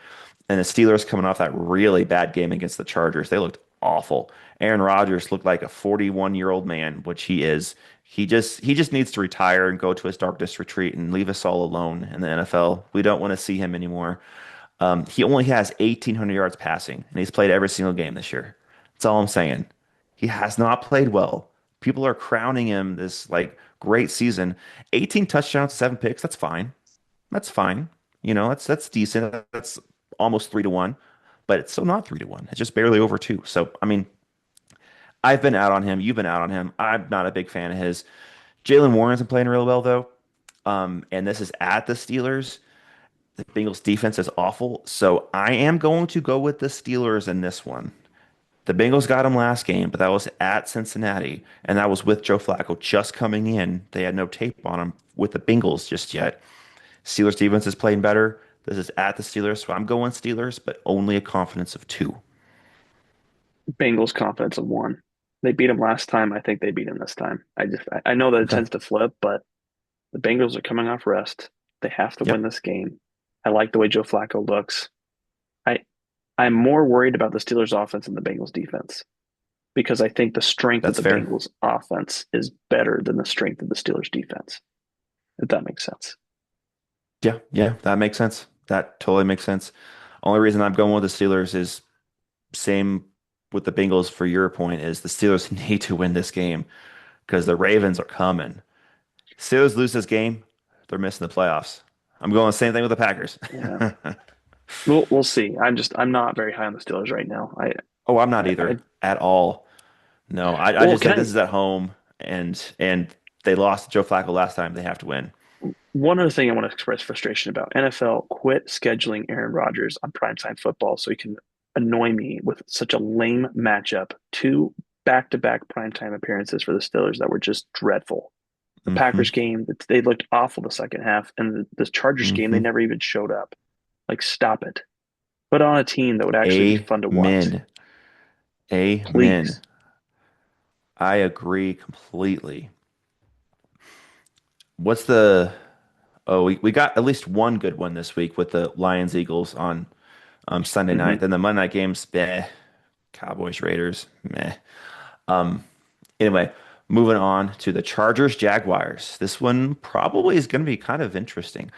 And the Steelers coming off that really bad game against the Chargers, they looked awful. Aaron Rodgers looked like a 41-year-old man, which he is. He just needs to retire and go to his darkest retreat and leave us all alone in the NFL. We don't want to see him anymore. He only has 1,800 yards passing, and he's played every single game this year. That's all I'm saying. He has not played well. People are crowning him this like great season. 18 touchdowns, seven picks. That's fine. That's fine. That's decent. That's almost 3-1, but it's still not 3-1. It's just barely over two. So, I mean, I've been out on him. You've been out on him. I'm not a big fan of his. Jalen Warren's been playing real well though. And this is at the Steelers. The Bengals defense is awful. So I am going to go with the Steelers in this one. The Bengals got him last game, but that was at Cincinnati, and that was with Joe Flacco just coming in. They had no tape on him with the Bengals just yet. Steelers defense is playing better. This is at the Steelers, so I'm going Steelers, but only a confidence of two. Bengals confidence of one. They beat him last time. I think they beat him this time. I know that it Okay. tends to flip, but the Bengals are coming off rest. They have to win Yep, this game. I like the way Joe Flacco looks. I I'm more worried about the Steelers offense than the Bengals defense because I think the strength of that's the fair. Bengals offense is better than the strength of the Steelers defense, if that makes sense. Yeah, yeah, that makes sense. That totally makes sense. Only reason I'm going with the Steelers is same with the Bengals for your point is the Steelers need to win this game because the Ravens are coming. Steelers lose this game, they're missing the playoffs. I'm going the same thing with the Packers. Yeah. We'll see. I'm not very high on the Steelers right now. Oh, I'm not I either at all. No, I well, just can said I this is at home and they lost to Joe Flacco last time. They have to win. one other thing I want to express frustration about. NFL quit scheduling Aaron Rodgers on primetime football so he can annoy me with such a lame matchup. Two back-to-back primetime appearances for the Steelers that were just dreadful. The Hmm. Packers game, they looked awful the second half, and the Chargers game, they Hmm. never even showed up. Like, stop it. Put on a team that would actually be fun to watch, Amen. Amen. please. I agree completely. What's the Oh, we got at least one good one this week with the Lions Eagles on Sunday night. Hmm. Then the Monday night games, meh. Cowboys, Raiders, meh. Um, anyway, moving on to the Chargers, Jaguars. This one probably is going to be kind of interesting.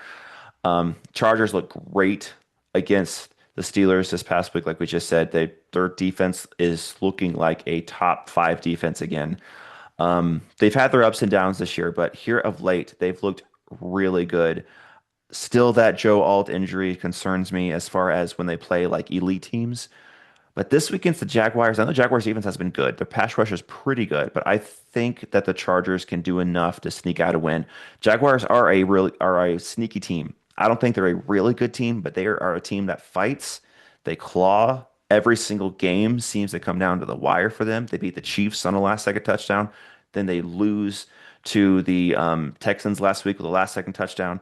Chargers look great against the Steelers this past week, like we just said. Their defense is looking like a top five defense again. They've had their ups and downs this year, but here of late, they've looked really good. Still, that Joe Alt injury concerns me as far as when they play like elite teams. But this week against the Jaguars, I know the Jaguars defense has been good. Their pass rush is pretty good, but I think that the Chargers can do enough to sneak out a win. Jaguars are a sneaky team. I don't think they're a really good team, but they are a team that fights. They claw. Every single game seems to come down to the wire for them. They beat the Chiefs on a last second touchdown. Then they lose to the Texans last week with a last second touchdown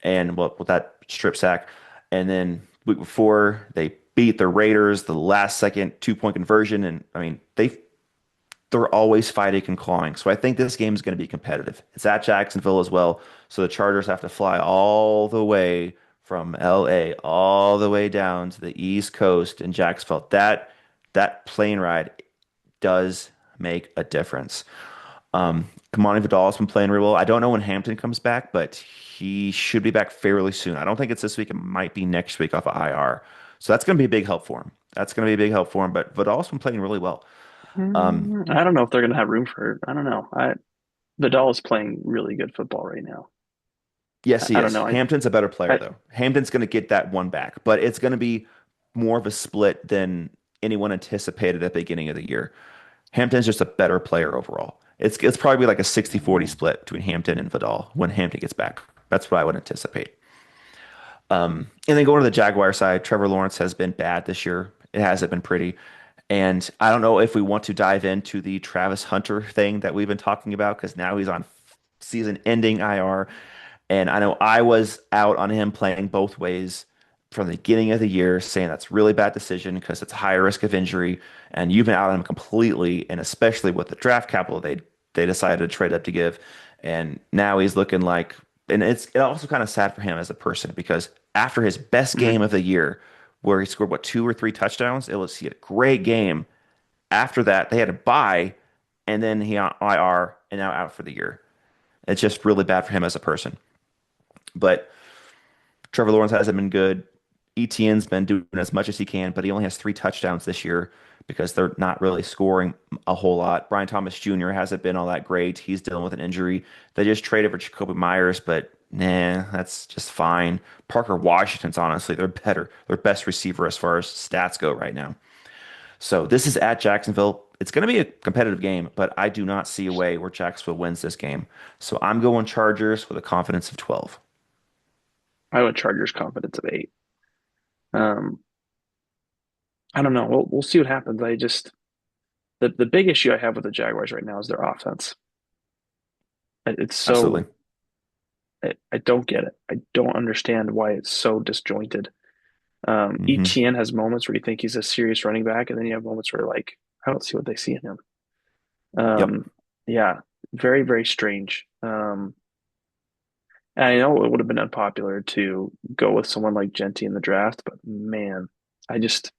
and well, with that strip sack. And then week before they beat the Raiders, the last second 2 point conversion. And I mean, they're always fighting and clawing. So I think this game is going to be competitive. It's at Jacksonville as well. So the Chargers have to fly all the way from LA all the way down to the East Coast in Jacksonville. That plane ride does make a difference. Kamani Vidal has been playing real well. I don't know when Hampton comes back, but he should be back fairly soon. I don't think it's this week. It might be next week off of IR. So that's going to be a big help for him. That's going to be a big help for him. But Vidal's been playing really well. I don't know if they're going to have room for it. I don't know. Vidal is playing really good football right now. Yes, he I don't is. know. Hampton's a better player, I though. Hampton's going to get that one back, but it's going to be more of a split than anyone anticipated at the beginning of the year. Hampton's just a better player overall. It's probably like a 60-40 split between Hampton and Vidal when Hampton gets back. That's what I would anticipate. And then going to the Jaguar side, Trevor Lawrence has been bad this year. It hasn't been pretty. And I don't know if we want to dive into the Travis Hunter thing that we've been talking about because now he's on season-ending IR. And I know I was out on him playing both ways from the beginning of the year, saying that's a really bad decision because it's a high risk of injury. And you've been out on him completely, and especially with the draft capital they decided to trade up to give. And now he's looking like, and it's also kind of sad for him as a person because after his best Mhm. game of the year, where he scored what 2 or 3 touchdowns, he had a great game. After that, they had to buy, and then he on IR and now out for the year. It's just really bad for him as a person. But Trevor Lawrence hasn't been good. ETN's been doing as much as he can, but he only has 3 touchdowns this year because they're not really scoring a whole lot. Brian Thomas Jr. hasn't been all that great. He's dealing with an injury. They just traded for Jacoby Myers, but nah, that's just fine. Parker Washington's honestly they're better. Their best receiver as far as stats go right now. So this is at Jacksonville. It's going to be a competitive game, but I do not see a way where Jacksonville wins this game. So I'm going Chargers with a confidence of 12. I would Chargers confidence of 8. Um, I don't know. We'll see what happens. I just the big issue I have with the Jaguars right now is their offense. It's Absolutely. so I don't get it. I don't understand why it's so disjointed. Hmm. ETN has moments where you think he's a serious running back, and then you have moments where like I don't see what they see in him. Yep. Yeah, very, very strange. And I know it would have been unpopular to go with someone like Genty in the draft, but man, I just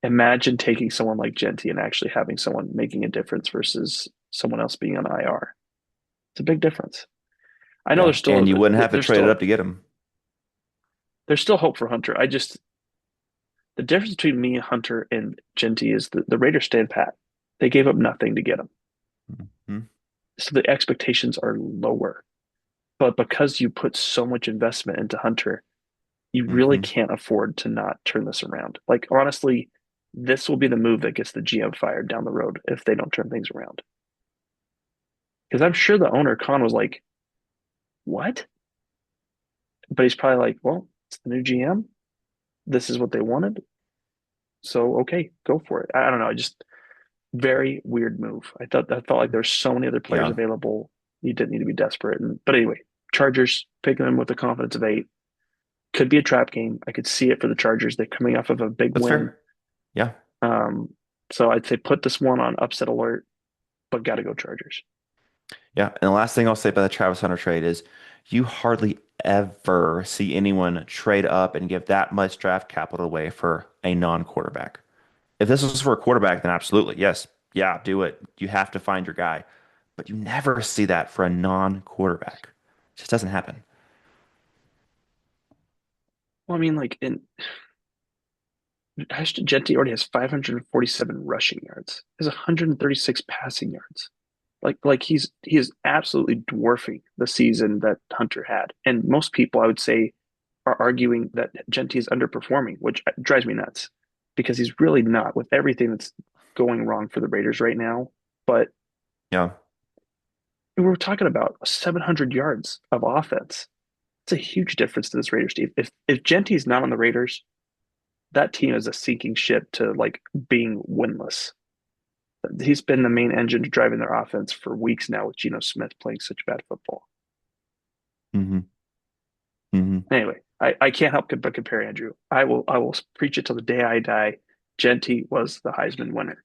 imagine taking someone like Genty and actually having someone making a difference versus someone else being on IR. It's a big difference. I know Yeah. And you wouldn't have to trade it up to get him. there's still hope for Hunter. I just the difference between me, Hunter, and Genty is the Raiders stand pat. They gave up nothing to get him. Hmm. So the expectations are lower. But because you put so much investment into Hunter, you really Hmm. can't afford to not turn this around. Like honestly, this will be the move that gets the GM fired down the road if they don't turn things around. Because I'm sure the owner Khan was like, "What?" But he's probably like, "Well, it's the new GM. This is what they wanted, so okay, go for it." I don't know. I just very weird move. I felt like there's so many other players Yeah. available. You didn't need to be desperate. But anyway, Chargers picking them with a confidence of 8 could be a trap game. I could see it for the Chargers. They're coming off of a big That's win. fair. Yeah. Um, so I'd say put this one on upset alert, but got to go Chargers. Yeah. And the last thing I'll say about the Travis Hunter trade is you hardly ever see anyone trade up and give that much draft capital away for a non-quarterback. If this was for a quarterback, then absolutely, yes, yeah, do it. You have to find your guy. But you never see that for a non-quarterback. It just doesn't happen. Well, I mean, like in Ashton Jeanty already has 547 rushing yards. He has 136 passing yards. Like he is absolutely dwarfing the season that Hunter had. And most people, I would say, are arguing that Jeanty is underperforming, which drives me nuts because he's really not with everything that's going wrong for the Raiders right now. But Yeah. we're talking about 700 yards of offense. It's a huge difference to this Raiders team. If Genty's not on the Raiders, that team is a sinking ship to like being winless. He's been the main engine driving their offense for weeks now with Geno Smith playing such bad football. Hmm. Hmm. Anyway, I can't help but compare Andrew. I will preach it till the day I die. Genty was the Heisman winner.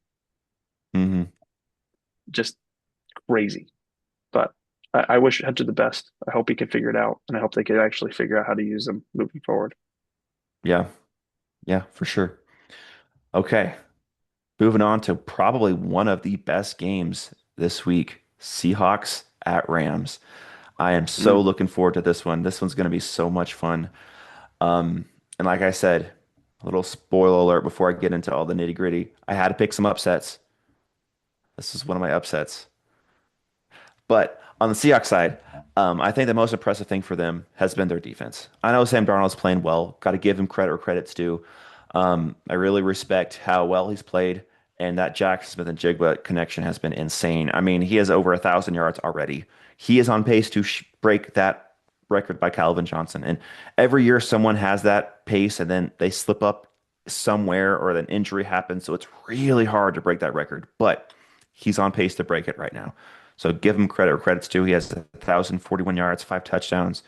Hmm. Just crazy. But I wish Hunter the best. I hope he can figure it out, and I hope they can actually figure out how to use him moving forward. Yeah. Yeah, for sure. Okay. Moving on to probably one of the best games this week, Seahawks at Rams. I am so Mm. looking forward to this one. This one's going to be so much fun. And like I said, a little spoiler alert before I get into all the nitty gritty. I had to pick some upsets. This is one of my upsets. But on the Seahawks side, I think the most impressive thing for them has been their defense. I know Sam Darnold's playing well. Got to give him credit where credit's due. I really respect how well he's played, and that Jackson Smith and Jigba connection has been insane. I mean, he has over 1,000 yards already. He is on pace to break that record by Calvin Johnson. And every year, someone has that pace, and then they slip up somewhere, or an injury happens. So it's really hard to break that record. But he's on pace to break it right now. So give him credit where credit's due. He has 1,041 yards, 5 touchdowns.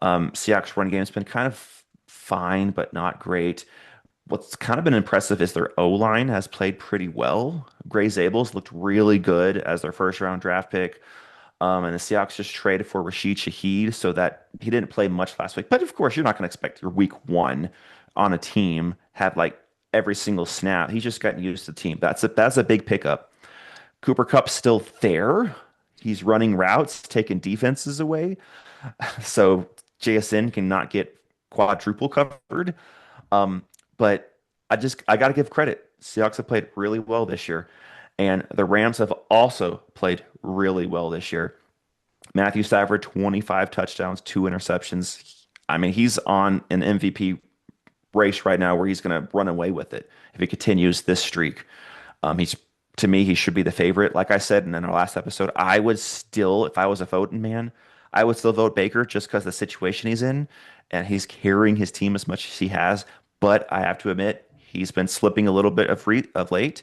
Seahawks run game's been kind of fine, but not great. What's kind of been impressive is their O-line has played pretty well. Gray Zabels looked really good as their first round draft pick. And the Seahawks just traded for Rashid Shaheed so that he didn't play much last week. But of course, you're not going to expect your week one on a team have like every single snap. He's just gotten used to the team. That's a big pickup. Cooper Cup's still there. He's running routes, taking defenses away. So JSN cannot get quadruple covered. Um, but I got to give credit. Seahawks have played really well this year, and the Rams have also played really well this year. Matthew Stafford, 25 touchdowns, 2 interceptions. I mean, he's on an MVP race right now where he's going to run away with it if he continues this streak. He's To me, he should be the favorite. Like I said in our last episode, I would still, if I was a voting man, I would still vote Baker just because the situation he's in and he's carrying his team as much as he has. But I have to admit, he's been slipping a little bit of late,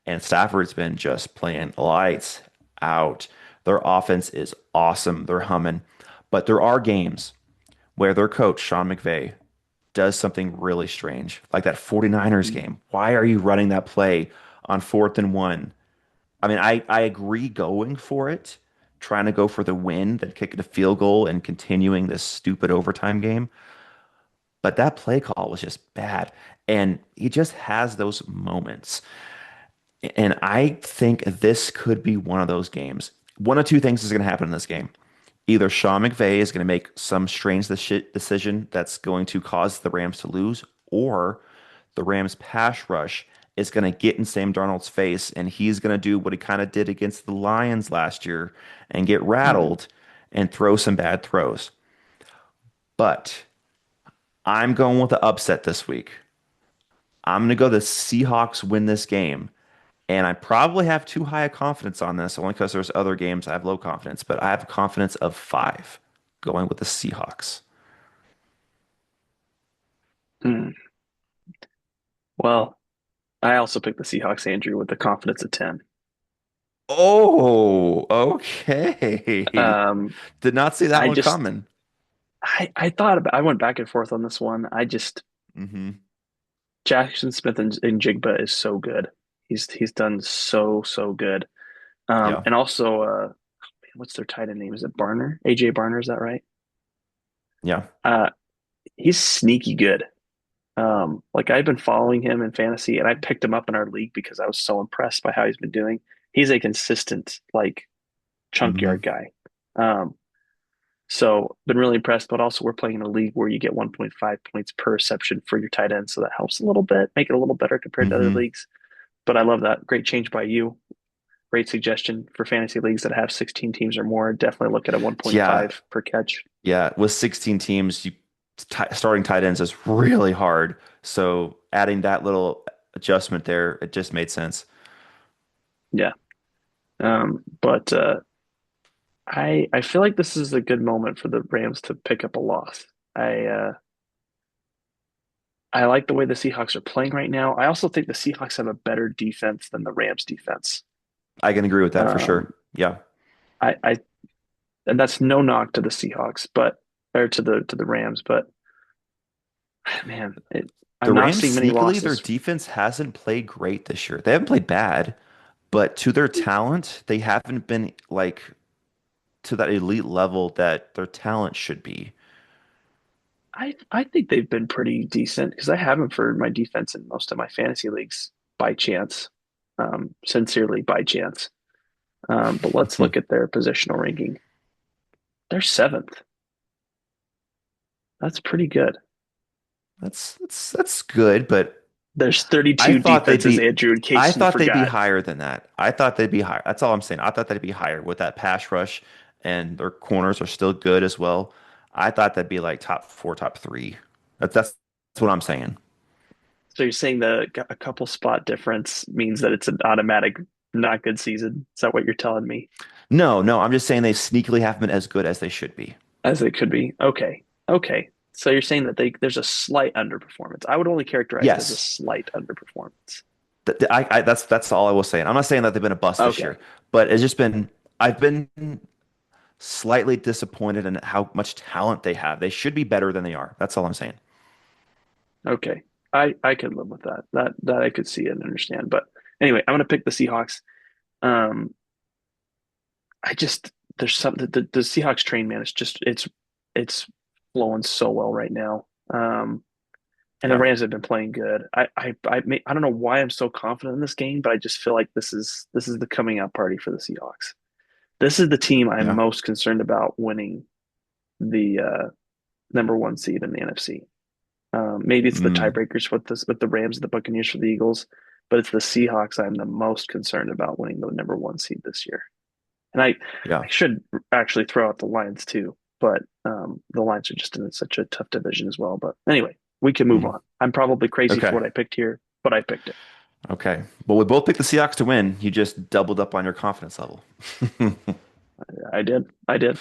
and Stafford's been just playing lights out. Their offense is awesome. They're humming. But there are games where their coach, Sean McVay, does something really strange, like that 49ers Mm. game. Why are you running that play on 4th and 1? I mean, I agree going for it, trying to go for the win, then kicking a field goal and continuing this stupid overtime game. But that play call was just bad. And he just has those moments. And I think this could be one of those games. One of two things is going to happen in this game. Either Sean McVay is going to make some strange decision that's going to cause the Rams to lose, or the Rams pass rush is going to get in Sam Darnold's face and he's going to do what he kind of did against the Lions last year and get Mhm. rattled and throw some bad throws. But I'm going with the upset this week. I'm going to go the Seahawks win this game. And I probably have too high a confidence on this, only because there's other games I have low confidence, but I have a confidence of 5 going with the Seahawks. Mm. Well, I also picked the Seahawks, Andrew, with the confidence of 10. Oh, okay. Um, Did not see that I one just coming. I thought about I went back and forth on this one. Hmm. Jackson Smith and Jigba is so good. He's done so good. Yeah. And also what's their tight end name? Is it Barner? AJ Barner, is that right? Yeah. Uh, he's sneaky good. Like I've been following him in fantasy, and I picked him up in our league because I was so impressed by how he's been doing. He's a consistent like chunk Hmm. yard guy. Um, so been really impressed. But also, we're playing in a league where you get 1.5 points per reception for your tight end, so that helps a little bit, make it a little better compared to other Hmm. leagues. But I love that. Great change by you. Great suggestion for fantasy leagues that have 16 teams or more. Definitely look at a Yeah. 1.5 per catch. Yeah. With 16 teams, starting tight ends is really hard. So adding that little adjustment there, it just made sense. Yeah. But I feel like this is a good moment for the Rams to pick up a loss. I uh, I like the way the Seahawks are playing right now. I also think the Seahawks have a better defense than the Rams defense. I can agree with that for Um, sure. Yeah. I and that's no knock to the Seahawks, but or to the Rams, but man, The I'm not Rams, seeing many sneakily, their losses. defense hasn't played great this year. They haven't played bad, but to their talent, they haven't been like to that elite level that their talent should be. I think they've been pretty decent because I haven't for my defense in most of my fantasy leagues by chance, sincerely by chance. But let's look at their positional ranking. They're seventh. That's pretty good. That's good, but There's I 32 thought they'd defenses, be Andrew, in I case you thought they'd be forgot. higher than that. I thought they'd be higher. That's all I'm saying. I thought they'd be higher with that pass rush, and their corners are still good as well. I thought that'd be like top four, top three. That's what I'm saying. So you're saying a couple spot difference means that it's an automatic not good season? Is that what you're telling me? No, no, I'm just saying they sneakily haven't been as good as they should be. As it could be. Okay. Okay. So you're saying that there's a slight underperformance. I would only characterize it as a Yes, slight underperformance. that's all I was saying. I'm not saying that they've been a bust this Okay. year, but it's just been I've been slightly disappointed in how much talent they have. They should be better than they are. That's all I'm saying. Okay. I could live with that. That I could see and understand. But anyway, I'm gonna pick the Seahawks. Um, I just there's something the Seahawks train, man. It's flowing so well right now. And the Yeah. Rams have been playing good. I don't know why I'm so confident in this game, but I just feel like this is the coming out party for the Seahawks. This is the team I'm Yeah. most concerned about winning the number one seed in the NFC. Maybe it's the Mm, tiebreakers with the Rams and the Buccaneers for the Eagles, but it's the Seahawks I'm the most concerned about winning the number one seed this year. And I yeah. should actually throw out the Lions too, but the Lions are just in such a tough division as well. But anyway, we can move Mm. on. I'm probably crazy for Okay. what I picked here, but I picked it. Okay. Well, we both picked the Seahawks to win. You just doubled up on your confidence level. I did. I did.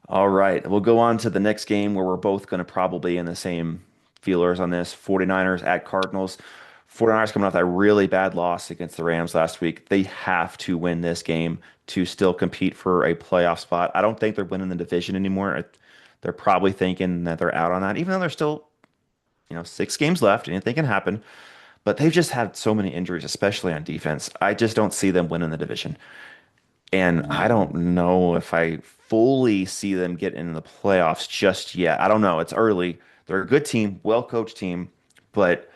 All right. We'll go on to the next game where we're both going to probably in the same feelers on this. 49ers at Cardinals. 49ers coming off that really bad loss against the Rams last week. They have to win this game to still compete for a playoff spot. I don't think they're winning the division anymore. They're probably thinking that they're out on that, even though there's still, 6 games left. Anything can happen. But they've just had so many injuries, especially on defense. I just don't see them winning the division. And I don't know if I fully see them get into the playoffs just yet. I don't know. It's early. They're a good team, well-coached team, but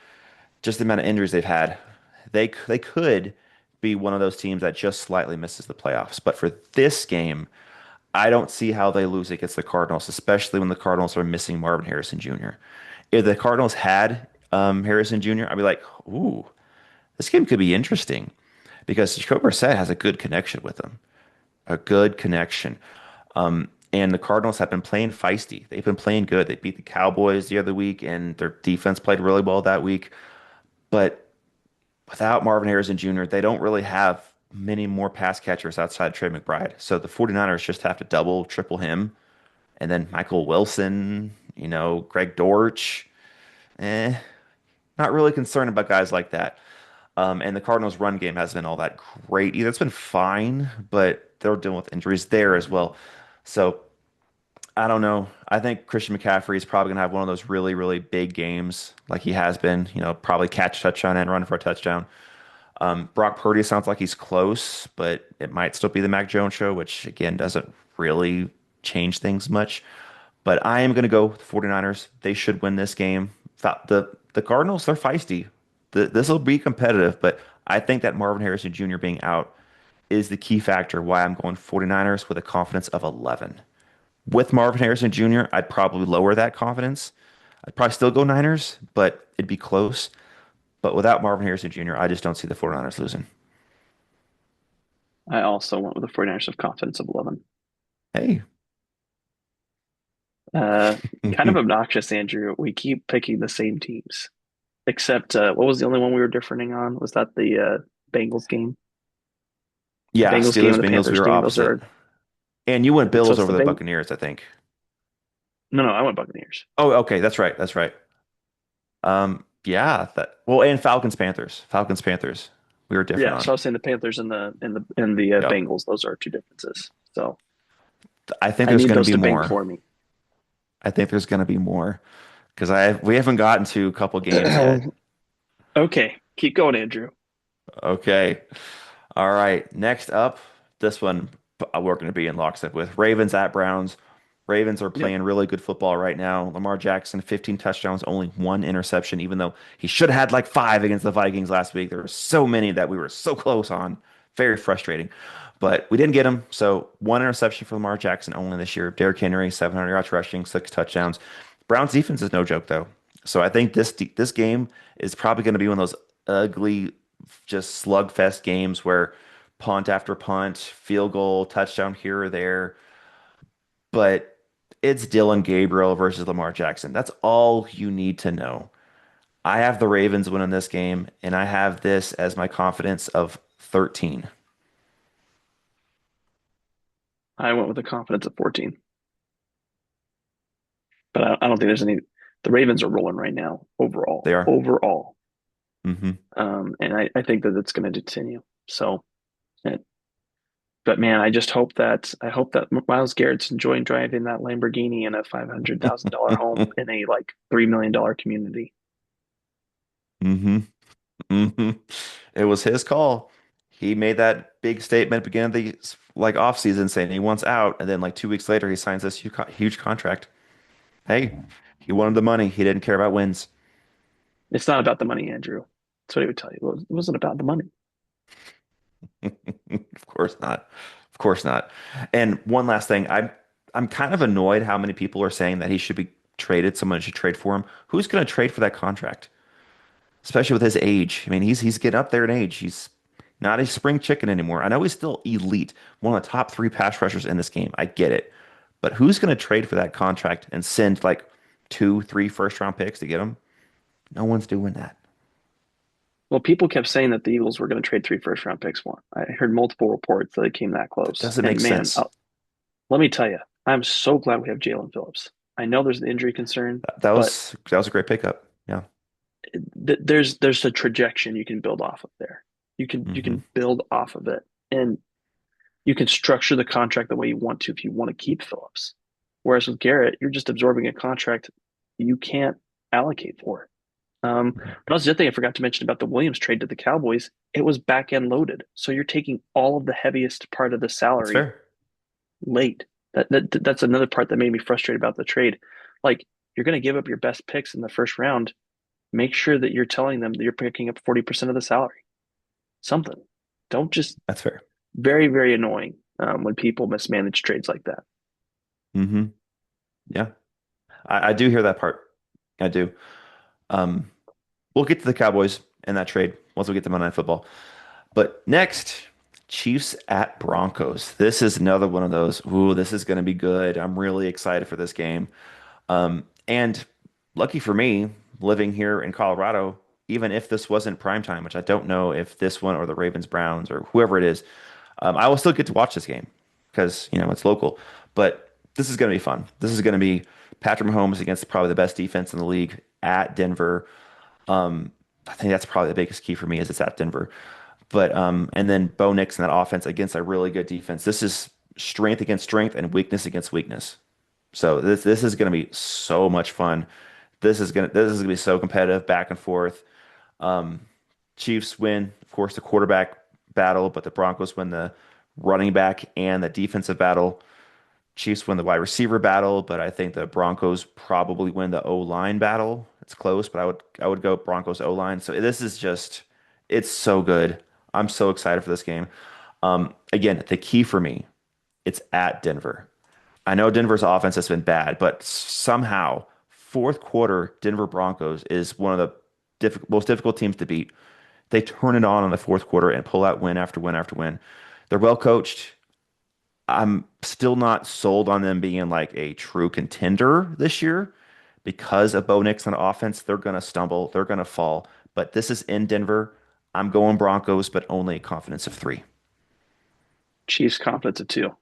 just the amount of injuries they've had, they could be one of those teams that just slightly misses the playoffs. But for this game, I don't see how they lose against the Cardinals, especially when the Cardinals are missing Marvin Harrison Jr. If the Cardinals had Harrison Jr., I'd be like, ooh, this game could be interesting because Jacoby Brissett has a good connection with him, a good connection. And the Cardinals have been playing feisty. They've been playing good. They beat the Cowboys the other week, and their defense played really well that week. But without Marvin Harrison Jr., they don't really have many more pass catchers outside Trey McBride. So the 49ers just have to double, triple him. And then Michael Wilson, Greg Dortch. Eh, not really concerned about guys like that. And the Cardinals' run game hasn't been all that great either. It's been fine, but they're dealing with injuries there as well. So I don't know. I think Christian McCaffrey is probably going to have one of those really, really big games like he has been, probably catch a touchdown and run for a touchdown. Brock Purdy sounds like he's close, but it might still be the Mac Jones show, which again doesn't really change things much. But I am going to go with the 49ers. They should win this game. The Cardinals, they're feisty. This will be competitive, but I think that Marvin Harrison Jr. being out is the key factor why I'm going 49ers with a confidence of 11. With Marvin Harrison Jr., I'd probably lower that confidence. I'd probably still go Niners, but it'd be close. But without Marvin Harrison Jr., I just don't see the 49ers losing. I also went with the 49ers of confidence of 11. Hey. Uh, Kind of obnoxious, Andrew. We keep picking the same teams, except what was the only one we were differing on? Was that the Bengals game? The Yeah, Bengals game Steelers, and the Bengals, we Panthers were game. Those opposite. are And you went so Bills it's over the the Beng. Buccaneers, I think. No, I went Buccaneers. Oh, okay, that's right. That's right. Yeah, that well, and Falcons, Panthers. Falcons, Panthers. We were different Yeah, on. so I was saying the Panthers and the Yep. Bengals. Those are two differences. So I think I there's need going to those be to bank more. for me. I think there's going to be more because I we haven't gotten to a couple games yet. Okay, keep going, Andrew. Okay. All right. Next up, this one we're going to be in lockstep with Ravens at Browns. Ravens are Yep. playing really good football right now. Lamar Jackson, 15 touchdowns, only one interception, even though he should have had like five against the Vikings last week. There were so many that we were so close on. Very frustrating. But we didn't get him. So one interception for Lamar Jackson only this year. Derrick Henry, 700 yards rushing, six touchdowns. Browns defense is no joke, though. So I think this game is probably going to be one of those ugly, just slugfest games where punt after punt, field goal, touchdown here or there. But it's Dylan Gabriel versus Lamar Jackson. That's all you need to know. I have the Ravens winning this game, and I have this as my confidence of 13. I went with a confidence of 14, but I don't think there's any. The Ravens are rolling right now overall. They are. Overall. Hmm. And I think that it's going to continue. So, it, but man, I hope that Miles Garrett's enjoying driving that Lamborghini in a $500,000 home in a like $3 million community. Hmm. Hmm. It was his call. He made that big statement at the beginning of the like off season saying he wants out, and then like 2 weeks later he signs this huge contract. Hey, he wanted the money. He didn't care about wins. It's not about the money, Andrew. That's what he would tell you. It wasn't about the money. Of course not. Of course not. And one last thing, I'm kind of annoyed how many people are saying that he should be traded. Someone should trade for him. Who's going to trade for that contract? Especially with his age. I mean, he's getting up there in age. He's not a spring chicken anymore. I know he's still elite, one of the top three pass rushers in this game. I get it. But who's going to trade for that contract and send like two, three first round picks to get him? No one's doing that. Well, people kept saying that the Eagles were going to trade three first round picks for him. I heard multiple reports that it came that That close. doesn't make And man, sense. let me tell you, I'm so glad we have Jalen Phillips. I know there's an injury concern, but That was a great pickup. Yeah. there's a trajectory you can build off of there. You Hmm. can build off of it, and you can structure the contract the way you want to if you want to keep Phillips. Whereas with Garrett, you're just absorbing a contract you can't allocate for. But also the other thing I forgot to mention about the Williams trade to the Cowboys, it was back end loaded. So you're taking all of the heaviest part of the That's salary fair. late. That's another part that made me frustrated about the trade. Like you're going to give up your best picks in the first round. Make sure that you're telling them that you're picking up 40% of the salary. Something. Don't just That's fair. very, very annoying when people mismanage trades like that. Hmm. Yeah. I do hear that part. I do. Um, we'll get to the Cowboys and that trade once we get to Monday Night Football. But next, Chiefs at Broncos. This is another one of those. Ooh, this is going to be good. I'm really excited for this game. And lucky for me, living here in Colorado, even if this wasn't prime time, which I don't know if this one or the Ravens Browns or whoever it is, I will still get to watch this game because it's local. But this is going to be fun. This is going to be Patrick Mahomes against probably the best defense in the league at Denver. I think that's probably the biggest key for me is it's at Denver. But and then Bo Nix and that offense against a really good defense. This is strength against strength and weakness against weakness. So this is going to be so much fun. This is gonna be so competitive, back and forth. Chiefs win, of course, the quarterback battle, but the Broncos win the running back and the defensive battle. Chiefs win the wide receiver battle, but I think the Broncos probably win the O-line battle. It's close, but I would go Broncos O-line. So this is just it's so good. I'm so excited for this game. Again, the key for me, it's at Denver. I know Denver's offense has been bad, but somehow fourth quarter Denver Broncos is one of the most difficult teams to beat. They turn it on in the fourth quarter and pull out win after win after win. They're well coached. I'm still not sold on them being like a true contender this year because of Bo Nix on offense. They're going to stumble, they're going to fall. But this is in Denver. I'm going Broncos, but only a confidence of three. Chiefs confidence of two.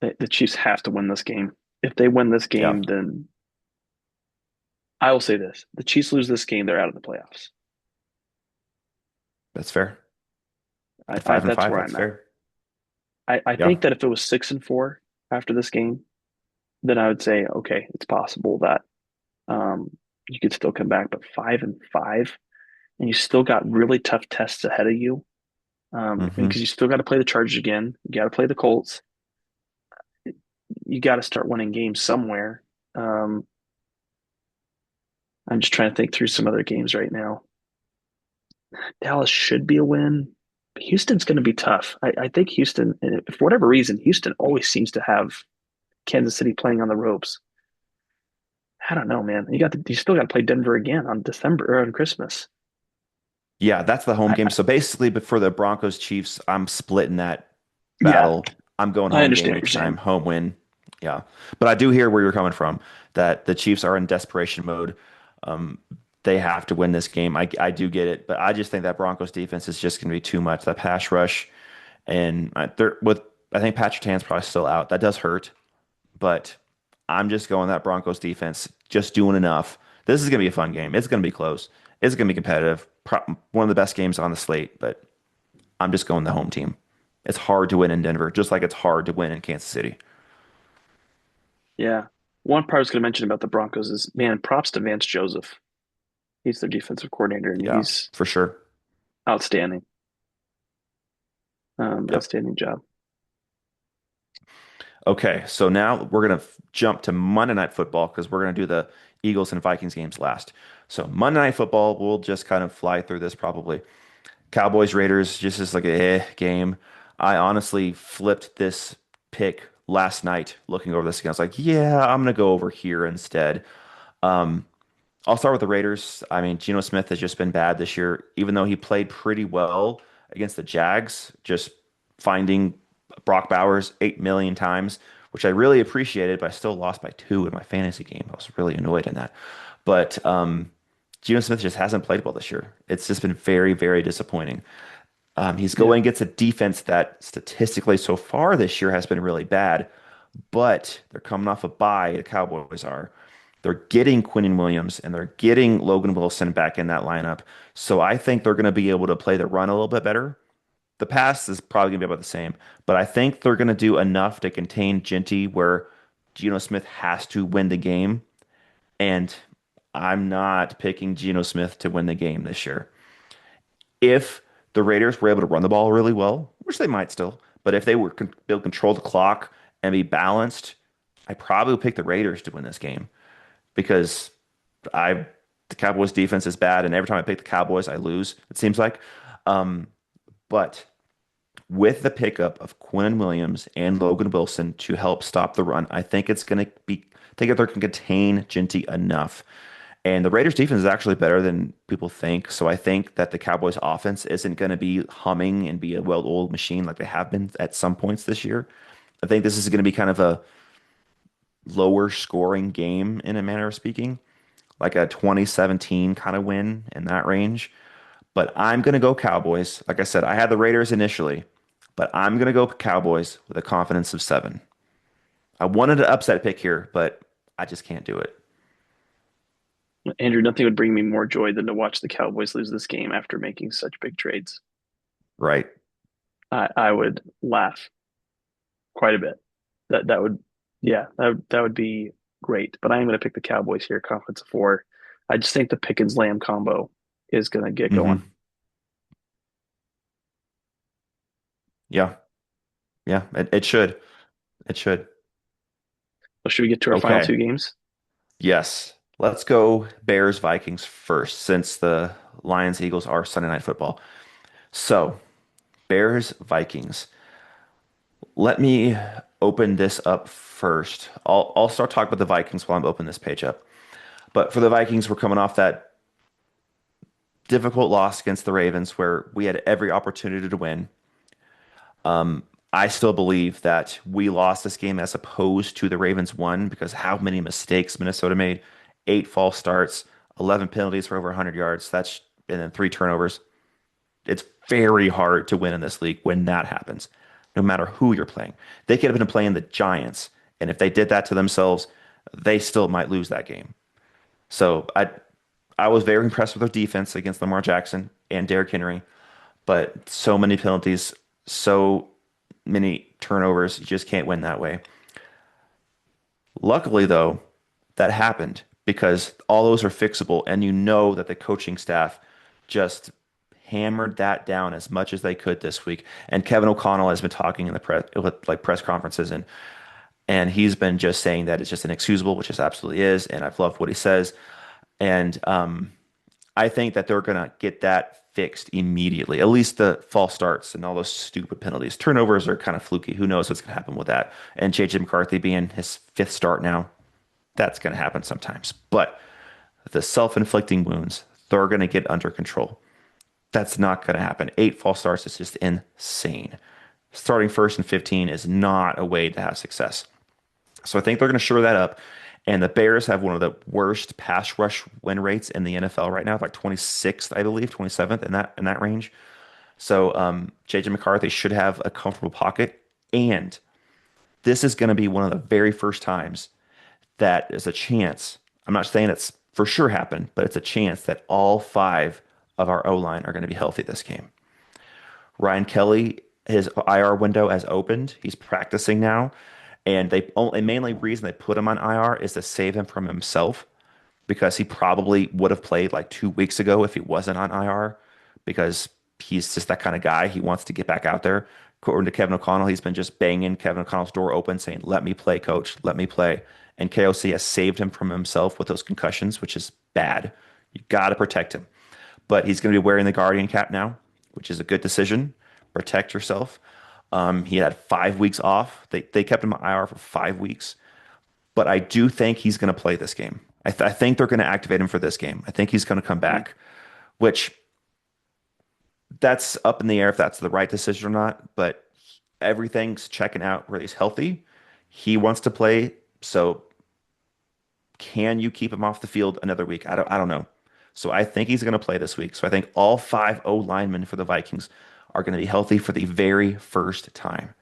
The Chiefs have to win this game. If they win this Yeah, game, then I will say this: the Chiefs lose this game, they're out of the playoffs. that's fair. At five and That's five, where that's I'm at. fair. I Yeah. think that if it was 6-4 after this game, then I would say, okay, it's possible that you could still come back. But 5-5, and you still got really tough tests ahead of you, Hmm. because you still got to play the Chargers again. You got to play the Colts. You got to start winning games somewhere. Um, I'm just trying to think through some other games right now. Dallas should be a win. Houston's going to be tough. I think Houston, for whatever reason, Houston always seems to have Kansas City playing on the ropes. I don't know, man. You still got to play Denver again on December or on Christmas. Yeah, that's the home game. I So basically, but for the Broncos Chiefs, I'm splitting that yeah, battle. I'm going I home game understand what each you're time, saying. home win. Yeah. But I do hear where you're coming from, that the Chiefs are in desperation mode. Um, they have to win this game. I do get it, but I just think that Broncos defense is just going to be too much. That pass rush, and I think Patrick Tan's probably still out. That does hurt, but I'm just going that Broncos defense, just doing enough. This is going to be a fun game. It's going to be close. It's going to be competitive. One of the best games on the slate, but I'm just going the home team. It's hard to win in Denver, just like it's hard to win in Kansas City. Yeah. One part I was going to mention about the Broncos is, man, props to Vance Joseph. He's their defensive coordinator, and Yeah, he's for sure. outstanding. Yep. Outstanding job. Okay, so now we're gonna jump to Monday Night Football because we're gonna do the Eagles and Vikings games last. So Monday Night Football, we'll just kind of fly through this probably. Cowboys Raiders, just as like a game. I honestly flipped this pick last night looking over this again. I was like, yeah, I'm gonna go over here instead. I'll start with the Raiders. I mean, Geno Smith has just been bad this year, even though he played pretty well against the Jags, just finding Brock Bowers 8 million times, which I really appreciated, but I still lost by two in my fantasy game. I was really annoyed in that. But Geno Smith just hasn't played well this year. It's just been very, very disappointing. He's Yeah. going against a defense that statistically so far this year has been really bad, but they're coming off a bye. The Cowboys are. They're getting Quinnen Williams and they're getting Logan Wilson back in that lineup. So I think they're going to be able to play the run a little bit better. The pass is probably going to be about the same, but I think they're going to do enough to contain Ginty where Geno Smith has to win the game. And I'm not picking Geno Smith to win the game this year. If the Raiders were able to run the ball really well, which they might still, but if they were able to control the clock and be balanced, I probably would pick the Raiders to win this game because I the Cowboys defense is bad, and every time I pick the Cowboys, I lose. It seems like, um, but with the pickup of Quinn Williams and Logan Wilson to help stop the run, I think it's going to be. I think if they can contain Ginty enough. And the Raiders defense is actually better than people think. So I think that the Cowboys offense isn't going to be humming and be a well-oiled machine like they have been at some points this year. I think this is going to be kind of a lower scoring game in a manner of speaking, like a 2017 kind of win in that range. But I'm going to go Cowboys. Like I said, I had the Raiders initially, but I'm going to go Cowboys with a confidence of seven. I wanted to upset pick here, but I just can't do it. Andrew, nothing would bring me more joy than to watch the Cowboys lose this game after making such big trades. Right. I would laugh quite a bit. That would, yeah, that would be great. But I am going to pick the Cowboys here, confidence of four. I just think the Pickens Lamb combo is going to get going. Hmm. Yeah. Yeah. It should. It should. Well, should we get to our final Okay. two games? Yes. Let's go Bears Vikings first, since the Lions Eagles are Sunday Night Football. So, Bears Vikings. Let me open this up first. I'll start talking about the Vikings while I'm opening this page up. But for the Vikings, we're coming off that difficult loss against the Ravens where we had every opportunity to win. I still believe that we lost this game as opposed to the Ravens won because how many mistakes Minnesota made? Eight false starts, 11 penalties for over 100 yards. And then three turnovers. It's very hard to win in this league when that happens, no matter who you're playing. They could have been playing the Giants, and if they did that to themselves, they still might lose that game. So I was very impressed with their defense against Lamar Jackson and Derrick Henry, but so many penalties, so many turnovers, you just can't win that way. Luckily, though, that happened because all those are fixable, and you know that the coaching staff just hammered that down as much as they could this week. And Kevin O'Connell has been talking in the press conferences, and he's been just saying that it's just inexcusable, which it absolutely is. And I've loved what he says. And I think that they're gonna get that fixed immediately. At least the false starts and all those stupid penalties. Turnovers are kind of fluky. Who knows what's gonna happen with that? And JJ McCarthy being his fifth start now, that's gonna happen sometimes. But the self-inflicting wounds, they're gonna get under control. That's not gonna happen. Eight false starts is just insane. Starting first and 15 is not a way to have success. So I think they're going to shore that up. And the Bears have one of the worst pass rush win rates in the NFL right now, like 26th, I believe, 27th in that range. So JJ McCarthy should have a comfortable pocket. And this is going to be one of the very first times that is a chance. I'm not saying it's for sure happened, but it's a chance that all five of our O line are going to be healthy this game. Ryan Kelly, his IR window has opened. He's practicing now. And they only mainly reason they put him on IR is to save him from himself because he probably would have played like 2 weeks ago if he wasn't on IR because he's just that kind of guy. He wants to get back out there. According to Kevin O'Connell, he's been just banging Kevin O'Connell's door open saying, "Let me play, coach. Let me play." And KOC has saved him from himself with those concussions, which is bad. You got to protect him. But he's going to be wearing the Guardian cap now, which is a good decision. Protect yourself. He had 5 weeks off. They kept him on IR for 5 weeks, but I do think he's going to play this game. I think they're going to activate him for this game. I think he's going to come back, which that's up in the air if that's the right decision or not. But everything's checking out where he's healthy. He wants to play, so can you keep him off the field another week? I don't know. So I think he's going to play this week. So I think all five O linemen for the Vikings are going to be healthy for the very first time.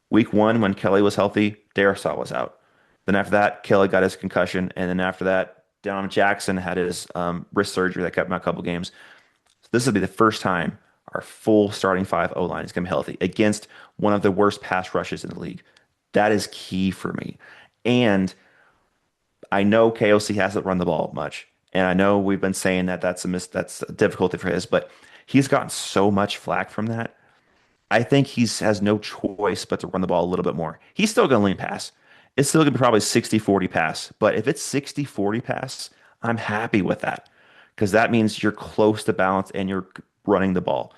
Week one, when Kelly was healthy, Darisaw was out. Then after that, Kelly got his concussion, and then after that, Donovan Jackson had his wrist surgery that kept him out a couple games. So this will be the first time our full starting five O line is going to be healthy against one of the worst pass rushes in the league. That is key for me. And I know KOC hasn't run the ball much, and I know we've been saying that that's a difficulty for his, but he's gotten so much flack from that. I think he has no choice but to run the ball a little bit more. He's still going to lean pass. It's still going to be probably 60-40 pass, but if it's 60-40 pass, I'm happy with that because that means you're close to balance and you're running the ball.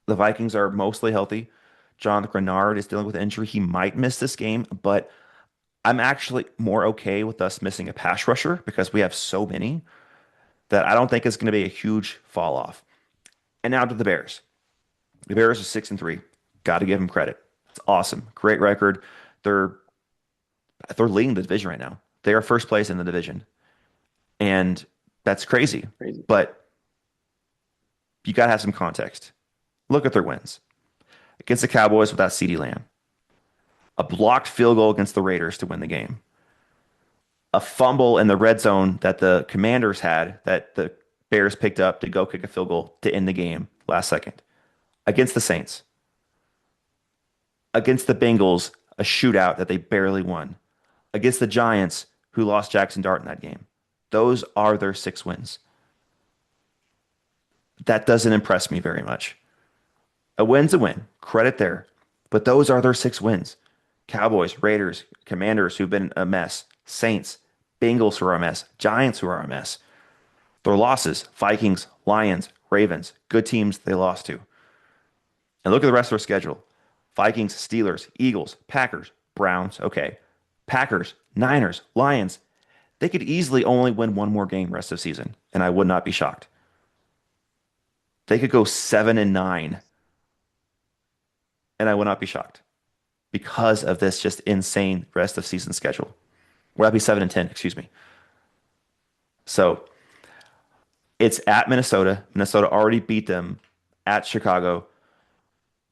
The Vikings are mostly healthy. John Grenard is dealing with injury. He might miss this game, but I'm actually more okay with us missing a pass rusher because we have so many that I don't think it's going to be a huge fall off. And now to the Bears. The Bears are 6-3. Got to give them credit. It's awesome. Great record. They're they're leading the division right now. They are first place in the division. And that's crazy. Crazy. But you got to have some context. Look at their wins. Against the Cowboys without CeeDee Lamb. A blocked field goal against the Raiders to win the game. A fumble in the red zone that the Commanders had that the Bears picked up to go kick a field goal to end the game last second. Against the Saints. Against the Bengals, a shootout that they barely won. Against the Giants, who lost Jackson Dart in that game. Those are their 6 wins. That doesn't impress me very much. A win's a win. Credit there. But those are their 6 wins. Cowboys, Raiders, Commanders who've been a mess, Saints, Bengals who are a mess, Giants who are a mess. Their losses, Vikings, Lions, Ravens, good teams they lost to. And look at the rest of their schedule. Vikings, Steelers, Eagles, Packers, Browns, okay. Packers, Niners, Lions. They could easily only win one more game rest of the season, and I would not be shocked. They could go 7-9, and I would not be shocked because of this just insane rest of season schedule. Or that'd be 7-10, excuse me. So it's at Minnesota. Minnesota already beat them at Chicago.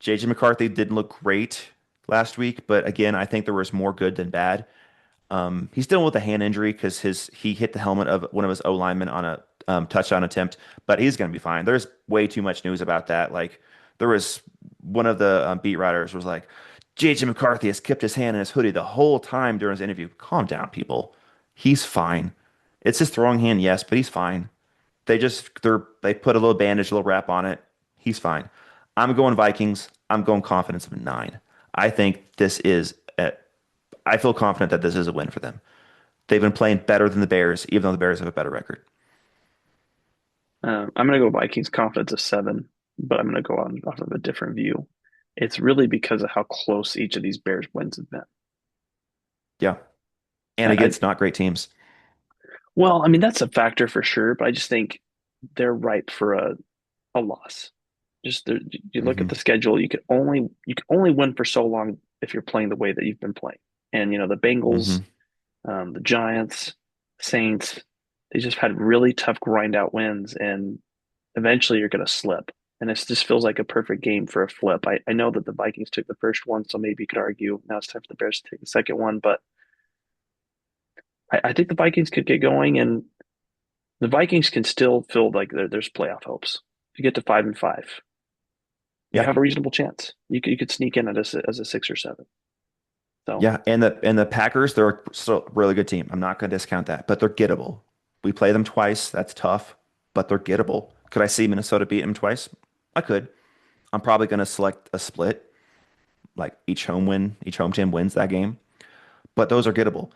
JJ McCarthy didn't look great last week, but again, I think there was more good than bad. He's dealing with a hand injury because his he hit the helmet of one of his O linemen on a touchdown attempt, but he's going to be fine. There's way too much news about that. Like there was one of the beat writers was like, JJ McCarthy has kept his hand in his hoodie the whole time during his interview. Calm down, people. He's fine. It's his throwing hand, yes, but he's fine. They put a little bandage, a little wrap on it. He's fine. I'm going Vikings. I'm going confidence of 9. I think this is I feel confident that this is a win for them. They've been playing better than the Bears, even though the Bears have a better record. I'm going to go Vikings confidence of 7, but I'm going to go on off of a different view. It's really because of how close each of these Bears wins have been. Yeah. And I against not great teams. well, I mean that's a factor for sure, but I just think they're ripe for a loss. You look at Hmm. the schedule, you can only win for so long if you're playing the way that you've been playing. And the Bengals, Hmm. the Giants, Saints, they just had really tough grind out wins, and eventually you're going to slip. And it just feels like a perfect game for a flip. I know that the Vikings took the first one, so maybe you could argue now it's time for the Bears to take the second one. But I think the Vikings could get going, and the Vikings can still feel like there's playoff hopes. If you get to 5-5, you Yeah. have a reasonable chance. You could sneak in as a 6 or 7. So Yeah. And the Packers, they're still a really good team. I'm not going to discount that, but they're gettable. We play them twice. That's tough, but they're gettable. Could I see Minnesota beat them twice? I could. I'm probably going to select a split, like each home team wins that game, but those are gettable.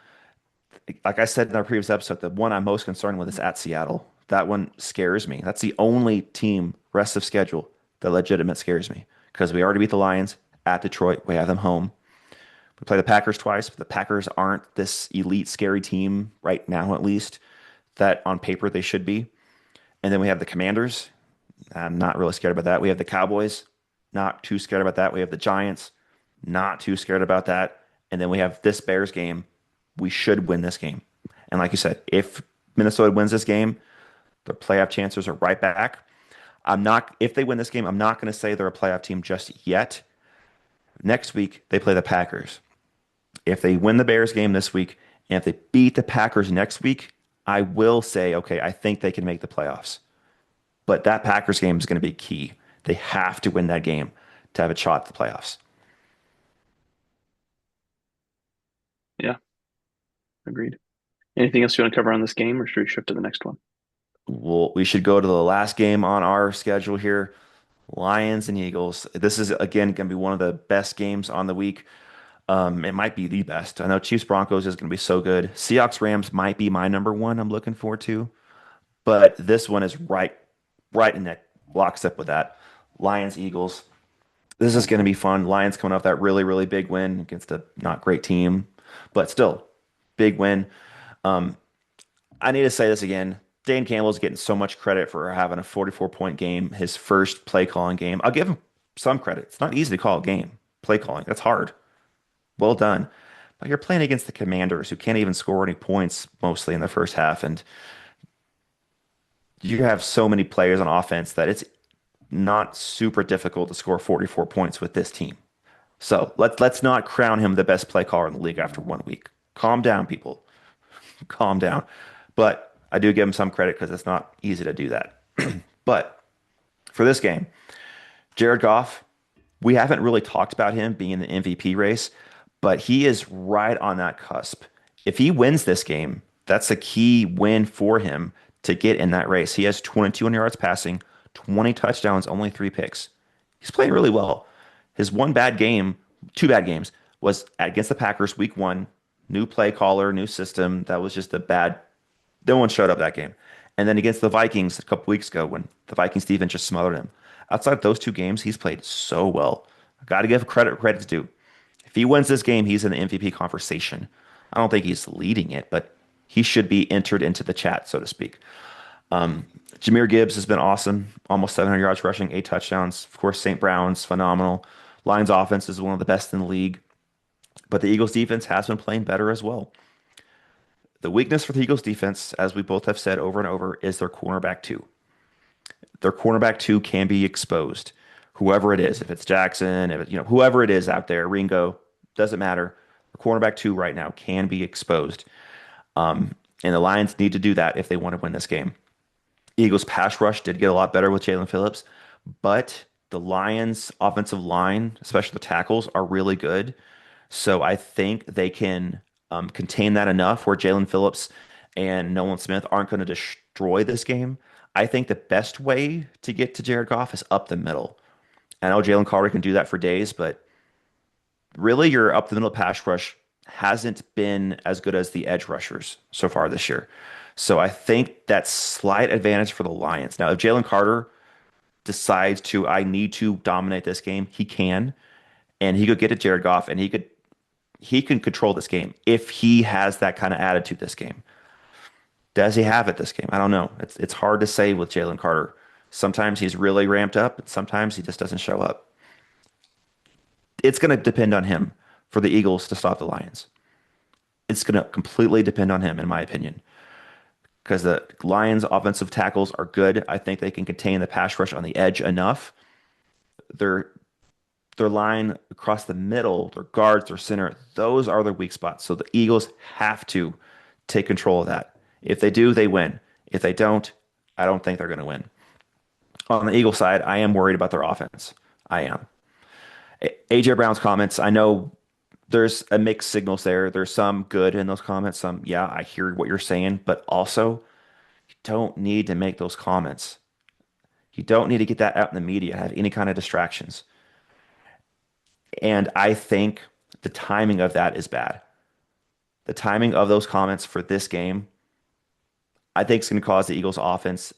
Like I said in our previous episode, the one I'm most concerned with is at Seattle. That one scares me. That's the only team rest of schedule that legitimate scares me because we already beat the Lions at Detroit. We have them home. We play the Packers twice, but the Packers aren't this elite, scary team right now, at least, that on paper they should be. And then we have the Commanders. I'm not really scared about that. We have the Cowboys. Not too scared about that. We have the Giants. Not too scared about that. And then we have this Bears game. We should win this game. And like you said, if Minnesota wins this game, their playoff chances are right back. If they win this game, I'm not going to say they're a playoff team just yet. Next week, they play the Packers. If they win the Bears game this week, and if they beat the Packers next week, I will say, okay, I think they can make the playoffs. But that Packers game is going to be key. They have to win that game to have a shot at the playoffs. yeah, agreed. Anything else you want to cover on this game, or should we shift to the next one? We should go to the last game on our schedule here. Lions and Eagles. This is again going to be one of the best games on the week. It might be the best. I know Chiefs Broncos is going to be so good. Seahawks Rams might be my number one. I'm looking forward to, but this one is right in that lockstep with that. Lions Eagles. This is going to be fun. Lions coming off that really big win against a not great team, but still big win. Um, I need to say this again. Dan Campbell's getting so much credit for having a 44-point game, his first play calling game. I'll give him some credit. It's not easy to call a game. Play calling. That's hard. Well done. But you're playing against the Commanders who can't even score any points mostly in the first half. And you have so many players on offense that it's not super difficult to score 44 points with this team. So let's not crown him the best play caller in the league after 1 week. Calm down, people. Calm down. But I do give him some credit because it's not easy to do that. But for this game, Jared Goff, we haven't really talked about him being in the MVP race, but he is right on that cusp. If he wins this game, that's a key win for him to get in that race. He has 2,200 yards passing, 20 touchdowns, only 3 picks. He's playing really well. His one bad game, two bad games, was against the Packers week one. New play caller, new system. That was just a bad. No one showed up that game. And then against the Vikings a couple weeks ago when the Vikings defense just smothered him. Outside of those two games, he's played so well. Got to give credit's due. If he wins this game, he's in the MVP conversation. I don't think he's leading it, but he should be entered into the chat, so to speak. Jahmyr Gibbs has been awesome. Almost 700 yards rushing, 8 touchdowns. Of course, St. Brown's phenomenal. Lions offense is one of the best in the league, but the Eagles defense has been playing better as well. The weakness for the Eagles defense, as we both have said over and over, is their cornerback two. Their cornerback two can be exposed. Whoever it is, if it's Jackson, if it, whoever it is out there, Ringo, doesn't matter. The cornerback two right now can be exposed. And the Lions need to do that if they want to win this game. Eagles pass rush did get a lot better with Jalen Phillips, but the Lions offensive line, especially the tackles, are really good. So I think they can contain that enough where Jalen Phillips and Nolan Smith aren't going to destroy this game. I think the best way to get to Jared Goff is up the middle. I know Jalen Carter can do that for days, but really your up the middle pass rush hasn't been as good as the edge rushers so far this year. So I think that's slight advantage for the Lions. Now, if Jalen Carter decides to, I need to dominate this game, he can, and he could get to Jared Goff, and he can control this game if he has that kind of attitude this game. Does he have it this game? I don't know. It's hard to say with Jalen Carter. Sometimes he's really ramped up, and sometimes he just doesn't show up. It's going to depend on him for the Eagles to stop the Lions. It's going to completely depend on him, in my opinion, because the Lions' offensive tackles are good. I think they can contain the pass rush on the edge enough. Their their line across the middle, their guards, their center, those are their weak spots. So the Eagles have to take control of that. If they do, they win. If they don't, I don't think they're going to win. On the Eagle side, I am worried about their offense. I am. AJ Brown's comments, I know there's a mixed signals there. There's some good in those comments. Some, yeah, I hear what you're saying, but also you don't need to make those comments. You don't need to get that out in the media, have any kind of distractions. And I think the timing of that is bad. The timing of those comments for this game, I think it's going to cause the Eagles offense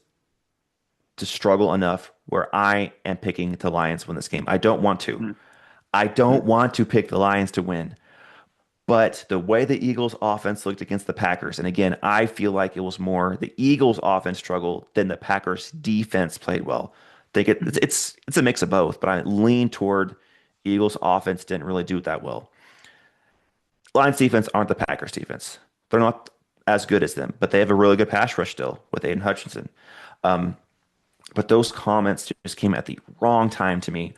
to struggle enough where I am picking the Lions win this game. I don't want to. I don't want to pick the Lions to win. But the way the Eagles offense looked against the Packers, and again, I feel like it was more the Eagles offense struggled than the Packers defense played well. It's a mix of both, but I lean toward Eagles offense didn't really do that well. Lions defense aren't the Packers defense. They're not as good as them, but they have a really good pass rush still with Aiden Hutchinson. But those comments just came at the wrong time to me.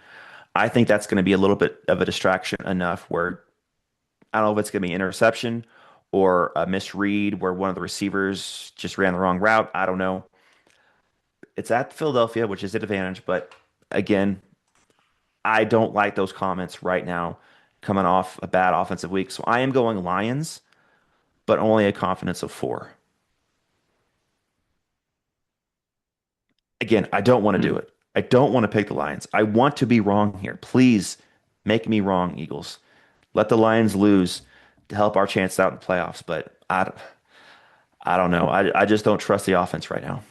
I think that's going to be a little bit of a distraction enough where I don't know if it's going to be interception or a misread where one of the receivers just ran the wrong route. I don't know. It's at Philadelphia, which is an advantage, but again, I don't like those comments right now coming off a bad offensive week. So I am going Lions, but only a confidence of 4. Again, I don't want to do it. I don't want to pick the Lions. I want to be wrong here. Please make me wrong, Eagles. Let the Lions lose to help our chance out in the playoffs. But I don't know. I just don't trust the offense right now.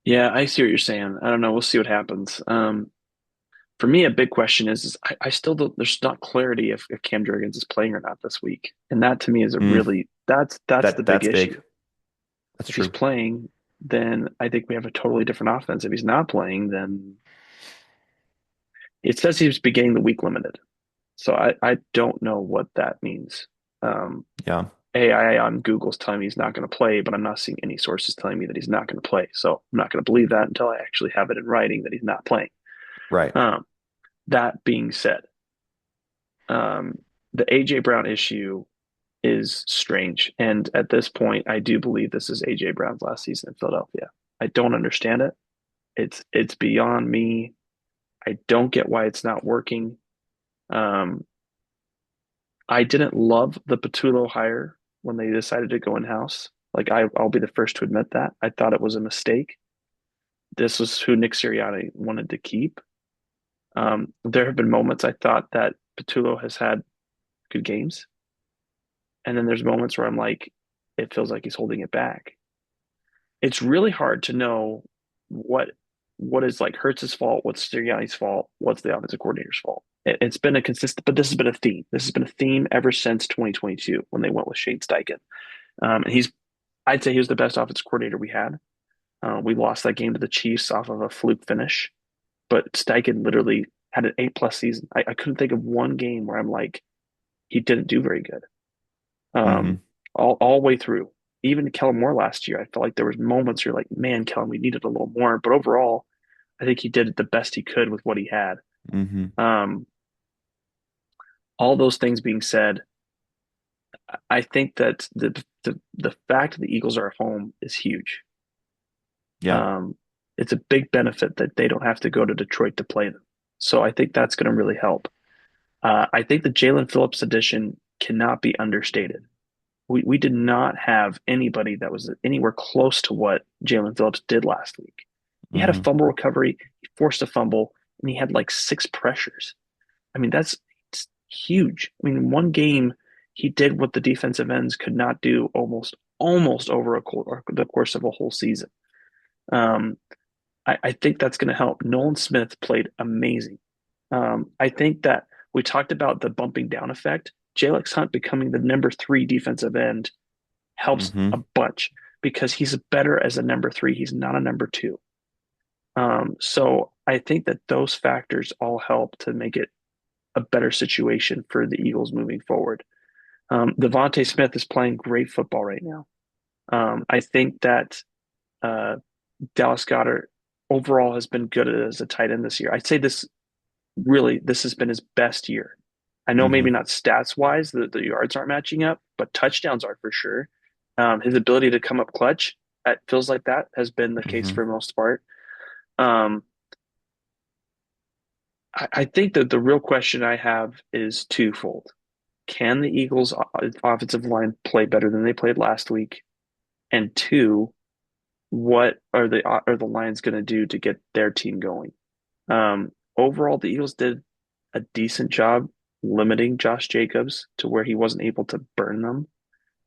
Yeah, I see what you're saying. I don't know. We'll see what happens. For me, a big question is I still don't, there's not clarity if Cam Jurgens is playing or not this week, and that to me is a Mm, really that's the big that's issue. big. That's If he's true. playing, then I think we have a totally different offense. If he's not playing, then it says he's beginning the week limited. So I don't know what that means. Um, Yeah. AI on Google's telling me he's not going to play, but I'm not seeing any sources telling me that he's not going to play. So I'm not going to believe that until I actually have it in writing that he's not playing. Right. Um, that being said, the AJ Brown issue is strange. And at this point, I do believe this is AJ Brown's last season in Philadelphia. I don't understand it. It's beyond me. I don't get why it's not working. Um, I didn't love the Patullo hire when they decided to go in house. Like I'll be the first to admit that. I thought it was a mistake. this was who Nick Sirianni wanted to keep. There have been moments I thought that Patullo has had good games, and then there's moments where I'm like, it feels like he's holding it back. It's really hard to know what what is like Hurts's fault, what's Sirianni's fault, what's the offensive coordinator's fault. It's been a consistent, but this has been a theme. This has been a theme ever since 2022 when they went with Shane Steichen. And I'd say he was the best offensive coordinator we had. We lost that game to the Chiefs off of a fluke finish, but Steichen literally had an A+ season. I couldn't think of one game where I'm like, he didn't do very good. Hmm. Um, all the way through. Even Kellen Moore last year, I felt like there was moments you're like, man, Kellen, we needed a little more. But overall, I think he did the best he could with what he had. Hmm. Um, all those things being said, I think that the fact that the Eagles are at home is huge. Yeah. Um, it's a big benefit that they don't have to go to Detroit to play them. So I think that's going to really help. I think the Jalen Phillips addition cannot be understated. We did not have anybody that was anywhere close to what Jalen Phillips did last week. He had a Hmm. fumble recovery, he forced a fumble, and he had like 6 pressures. I mean, it's huge. I mean, in one game, he did what the defensive ends could not do almost over the course of a whole season. Um, I think that's going to help. Nolan Smith played amazing. I think that we talked about the bumping down effect. Jalex Hunt becoming the number 3 defensive end helps a Hmm. bunch because he's better as a number 3. He's not a number 2. So I think that those factors all help to make it a better situation for the Eagles moving forward. Devontae Smith is playing great football right now. I think that uh, Dallas Goedert overall has been good as a tight end this year. I'd say this has been his best year. I know maybe Hmm. not stats wise, the yards aren't matching up, but touchdowns are for sure. His ability to come up clutch, it feels like that has been the case Hmm. for the most part. Um, I think that the real question I have is twofold. Can the Eagles' offensive line play better than they played last week? And two, what are the Lions going to do to get their team going? Overall, the Eagles did a decent job limiting Josh Jacobs to where he wasn't able to burn them.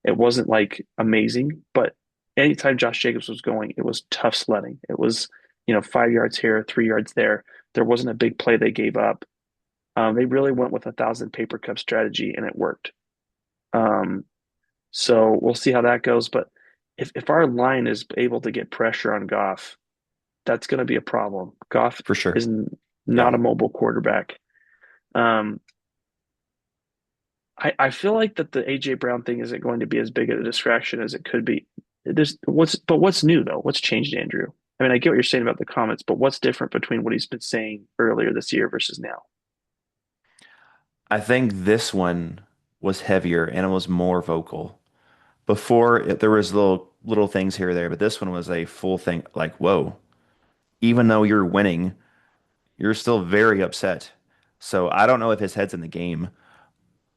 It wasn't like amazing, but anytime Josh Jacobs was going, it was tough sledding. It was, 5 yards here, 3 yards there. There wasn't a big play they gave up. They really went with a thousand paper cup strategy, and it worked. Um, so we'll see how that goes. But if our line is able to get pressure on Goff, that's going to be a problem. Goff For sure. is Yeah. not a mobile quarterback. Um, I feel like that the AJ Brown thing isn't going to be as big a distraction as it could be. What's new though? What's changed, Andrew? I mean, I get what you're saying about the comments, but what's different between what he's been saying earlier this year versus now? I think this one was heavier and it was more vocal. Before there was little things here or there, but this one was a full thing. Like, whoa! Even though you're winning, you're still very upset. So I don't know if his head's in the game.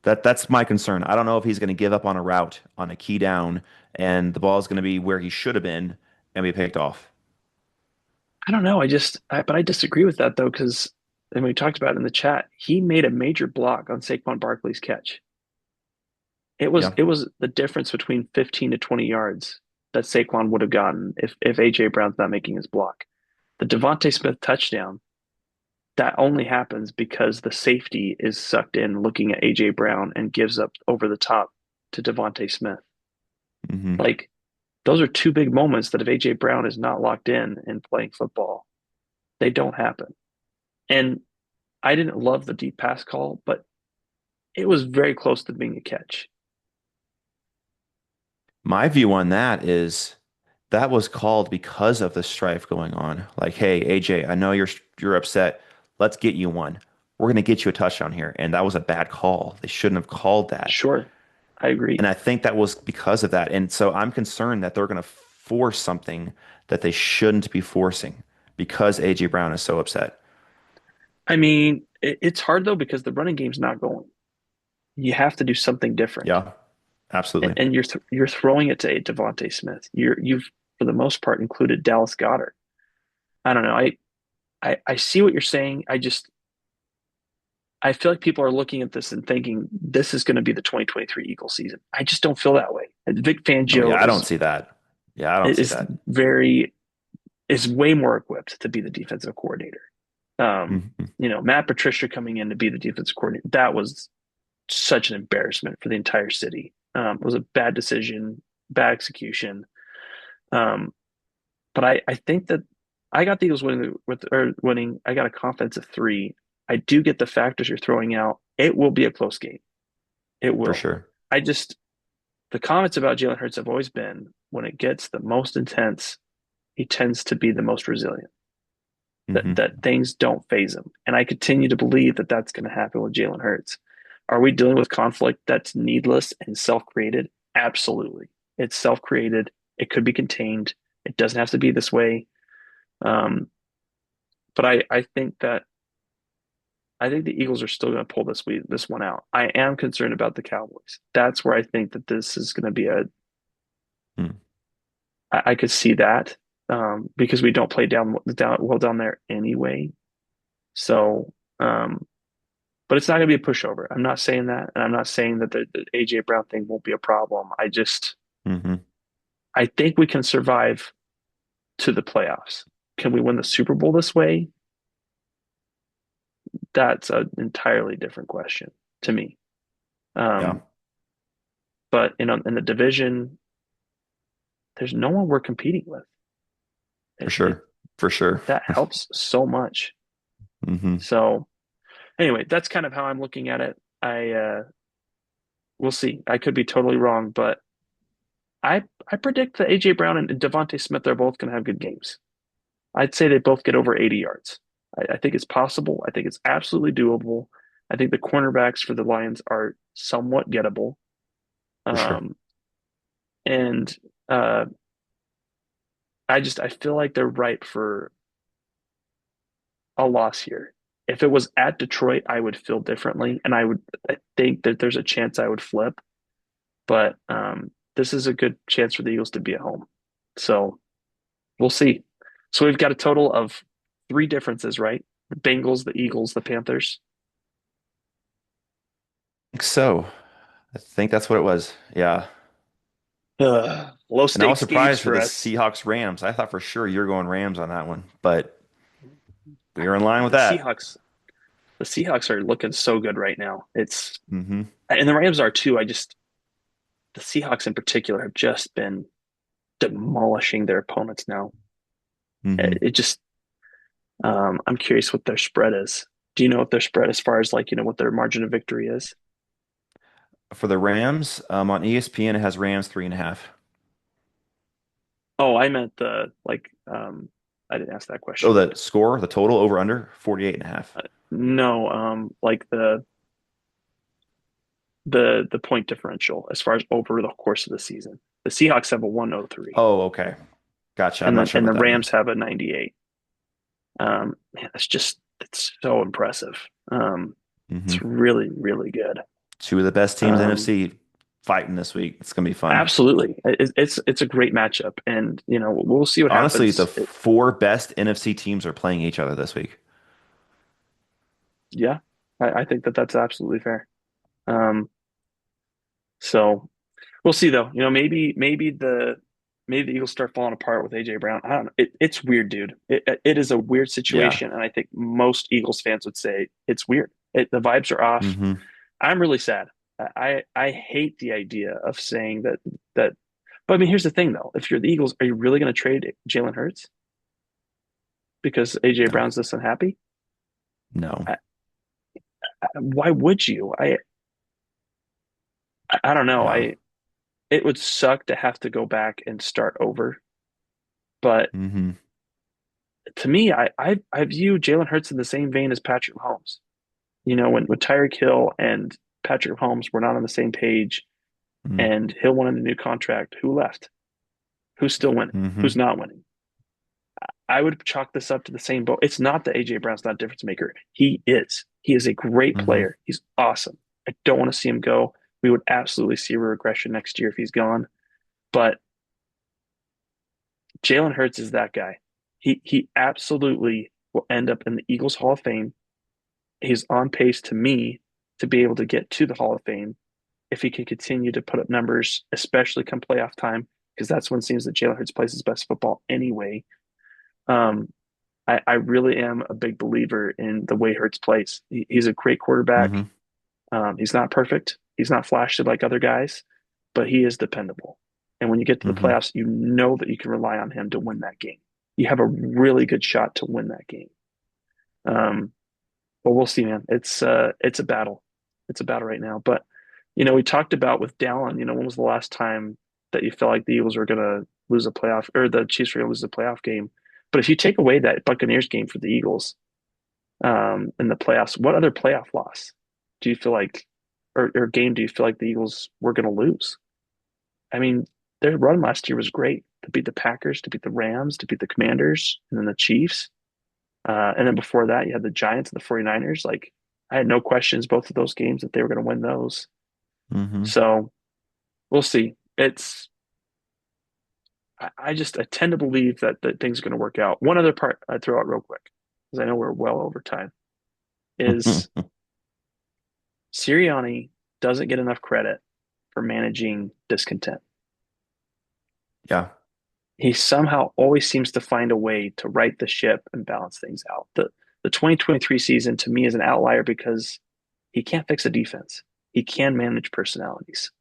That's my concern. I don't know if he's going to give up on a route on a key down, and the ball is going to be where he should have been and be picked off. I don't know. But I disagree with that though, because and we talked about it in the chat. He made a major block on Saquon Barkley's catch. It was Yeah. it was the difference between 15 to 20 yards that Saquon would have gotten if AJ Brown's not making his block. The Devontae Smith touchdown, that only happens because the safety is sucked in looking at AJ Brown and gives up over the top to Devontae Smith. Hmm. Like those are two big moments that if AJ Brown is not locked in and playing football, they don't happen. And I didn't love the deep pass call, but it was very close to being a catch. My view on that is that was called because of the strife going on. Like, hey, AJ, I know you're upset. Let's get you one. We're going to get you a touchdown here. And that was a bad call. They shouldn't have called that. Sure, I agree. And I think that was because of that. And so I'm concerned that they're going to force something that they shouldn't be forcing because AJ Brown is so upset. I mean, it's hard though because the running game's not going. You have to do something different, Yeah, absolutely. and you're throwing it to Devontae Smith. You've for the most part included Dallas Goedert. I don't know. I see what you're saying. I feel like people are looking at this and thinking this is going to be the 2023 Eagles season. I just don't feel that way. Vic Oh yeah, Fangio I don't see that. Yeah, I don't see is that. very is way more equipped to be the defensive coordinator. Hmm. Matt Patricia coming in to be the defensive coordinator, that was such an embarrassment for the entire city. It was a bad decision, bad execution. Um, but I think that I got the Eagles winning winning. I got a confidence of 3. I do get the factors you're throwing out. It will be a close game. It For will. sure. I just the comments about Jalen Hurts have always been when it gets the most intense, he tends to be the most resilient. That Hmm. that things don't phase him, and I continue to believe that that's going to happen with Jalen Hurts. Are we dealing with conflict that's needless and self-created? Absolutely, it's self-created. It could be contained. It doesn't have to be this way. Um, but I think the Eagles are still going to pull this one out. I am concerned about the Cowboys. That's where I think that this is going to be I could see that because we don't play down there anyway. So, but it's not going to be a pushover. I'm not saying that, and I'm not saying that the AJ Brown thing won't be a problem. Hmm. I think we can survive to the playoffs. Can we win the Super Bowl this way? That's an entirely different question to me. Yeah, Um, but in the division, there's no one we're competing with. for It sure. For sure. that helps so much. Hmm. So anyway, that's kind of how I'm looking at it. We'll see. I could be totally wrong, but I predict that AJ Brown and Devontae Smith are both going to have good games. I'd say they both get over 80 yards. I think it's possible. I think it's absolutely doable. I think the cornerbacks for the Lions are somewhat gettable. For sure. Um, and I feel like they're ripe for a loss here. If it was at Detroit, I would feel differently, and I think that there's a chance I would flip. But this is a good chance for the Eagles to be at home. So we'll see. So we've got a total of 3 differences, right? The Bengals, the Eagles, the Panthers. I think so. I think that's what it was. Yeah. Low And I was stakes games surprised for for the us. Seahawks Rams. I thought for sure you're going Rams on that one, but we are in line with The that. Seahawks are looking so good right now. It's Hmm. and the Rams are too. The Seahawks in particular have just been demolishing their opponents now. Hmm. It just I'm curious what their spread is. Do you know what their spread as far as what their margin of victory is? For the Rams, on ESPN, it has Rams 3.5. Oh, I meant the I didn't ask that Oh, question. the score, the total over under 48.5. No, like the point differential as far as over the course of the season. The Seahawks have a 103 Oh, okay. Gotcha. I'm and not then sure and the what that Rams means. have a 98. Man, it's so impressive. Hmm. It's really, really good. Two of the best teams in Um, NFC fighting this week. It's gonna be fun. Absolutely. It's a great matchup, and we'll see what Honestly, the happens. four best NFC teams are playing each other this week. Yeah, I think that that's absolutely fair. Um, so we'll see though. Maybe the Eagles start falling apart with AJ Brown. I don't know. It's weird, dude. It is a weird Yeah. situation, and I think most Eagles fans would say it's weird. The vibes are off. Hmm. I'm really sad. I hate the idea of saying that. But I mean, here's the thing though. If you're the Eagles, are you really going to trade Jalen Hurts because AJ No. Brown's this unhappy? No. Why would you? I don't know. Yeah. It would suck to have to go back and start over. But Hmm. to me, I view Jalen Hurts in the same vein as Patrick Mahomes. When Tyreek Hill and Patrick Mahomes were not on the same page, and Hill wanted a new contract, who left? Who's still winning? Hmm. Who's not winning? I would chalk this up to the same boat. It's not that AJ Brown's not a difference maker. He is. He is a great Hmm. player. He's awesome. I don't want to see him go. We would absolutely see a regression next year if he's gone. But Jalen Hurts is that guy. He absolutely will end up in the Eagles Hall of Fame. He's on pace to me to be able to get to the Hall of Fame if he can continue to put up numbers, especially come playoff time, because that's when it seems that Jalen Hurts plays his best football anyway. Um, I really am a big believer in the way Hurts plays. He's a great quarterback. Hmm. He's not perfect. He's not flashy like other guys, but he is dependable. And when you get to the Hmm. playoffs, you know that you can rely on him to win that game. You have a really good shot to win that game. Um, but we'll see, man. It's a battle. It's a battle right now. But we talked about with Dallin. When was the last time that you felt like the Eagles were going to lose a playoff or the Chiefs were going to lose a playoff game? But if you take away that Buccaneers game for the Eagles in the playoffs, what other playoff loss do you feel like, or game do you feel like the Eagles were going to lose? I mean, their run last year was great to beat the Packers, to beat the Rams, to beat the Commanders, and then the Chiefs. And then before that, you had the Giants and the 49ers. Like, I had no questions both of those games that they were going to win those. Hmm. So we'll see. I tend to believe that things are going to work out. One other part I'd throw out real quick, because I know we're well over time, is Sirianni doesn't get enough credit for managing discontent. Yeah. He somehow always seems to find a way to right the ship and balance things out. The 2023 season to me is an outlier because he can't fix a defense. He can manage personalities.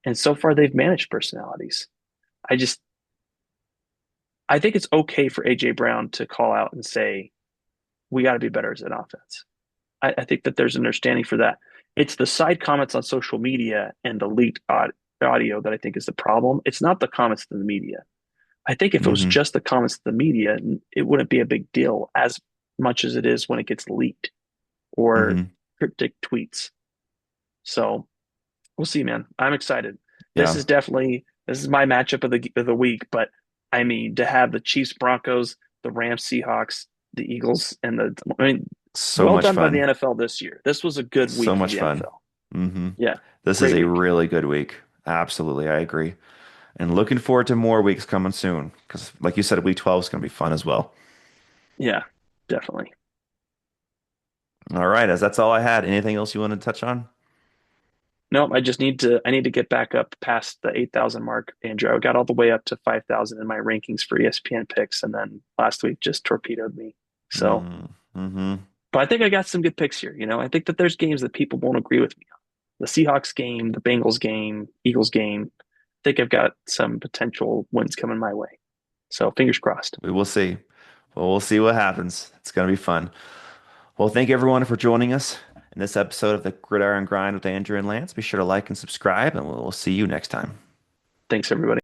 And so far they've managed personalities. I just I think it's okay for AJ Brown to call out and say, we got to be better as an offense. I think that there's an understanding for that. It's the side comments on social media and the leaked audio that I think is the problem. It's not the comments to the media. I think if it was Hmm. just the comments to the media, it wouldn't be a big deal as much as it is when it gets leaked or Hmm. cryptic tweets. So we'll see, man. I'm excited. Yeah. This is my matchup of the week, but I mean to have the Chiefs Broncos, the Rams Seahawks, the Eagles, and I mean, So well much done by the fun. NFL this year. This was a good So week for much the fun. NFL. Hmm. Yeah, This is great a week. really good week. Absolutely. I agree. And looking forward to more weeks coming soon. Because, like you said, week 12 is going to be fun as well. Yeah, definitely. All right. As that's all I had. Anything else you want to touch on? No, I need to get back up past the 8,000 mark, Andrew. I got all the way up to 5,000 in my rankings for ESPN picks, and then last week just torpedoed me. So, Mm-hmm. but I think I got some good picks here. I think that there's games that people won't agree with me on. The Seahawks game, the Bengals game, Eagles game. I think I've got some potential wins coming my way. So fingers crossed. We will see. Well, we'll see what happens. It's going to be fun. Well, thank everyone for joining us in this episode of the Gridiron Grind with Andrew and Lance. Be sure to like and subscribe, and we'll see you next time. Thanks, everybody.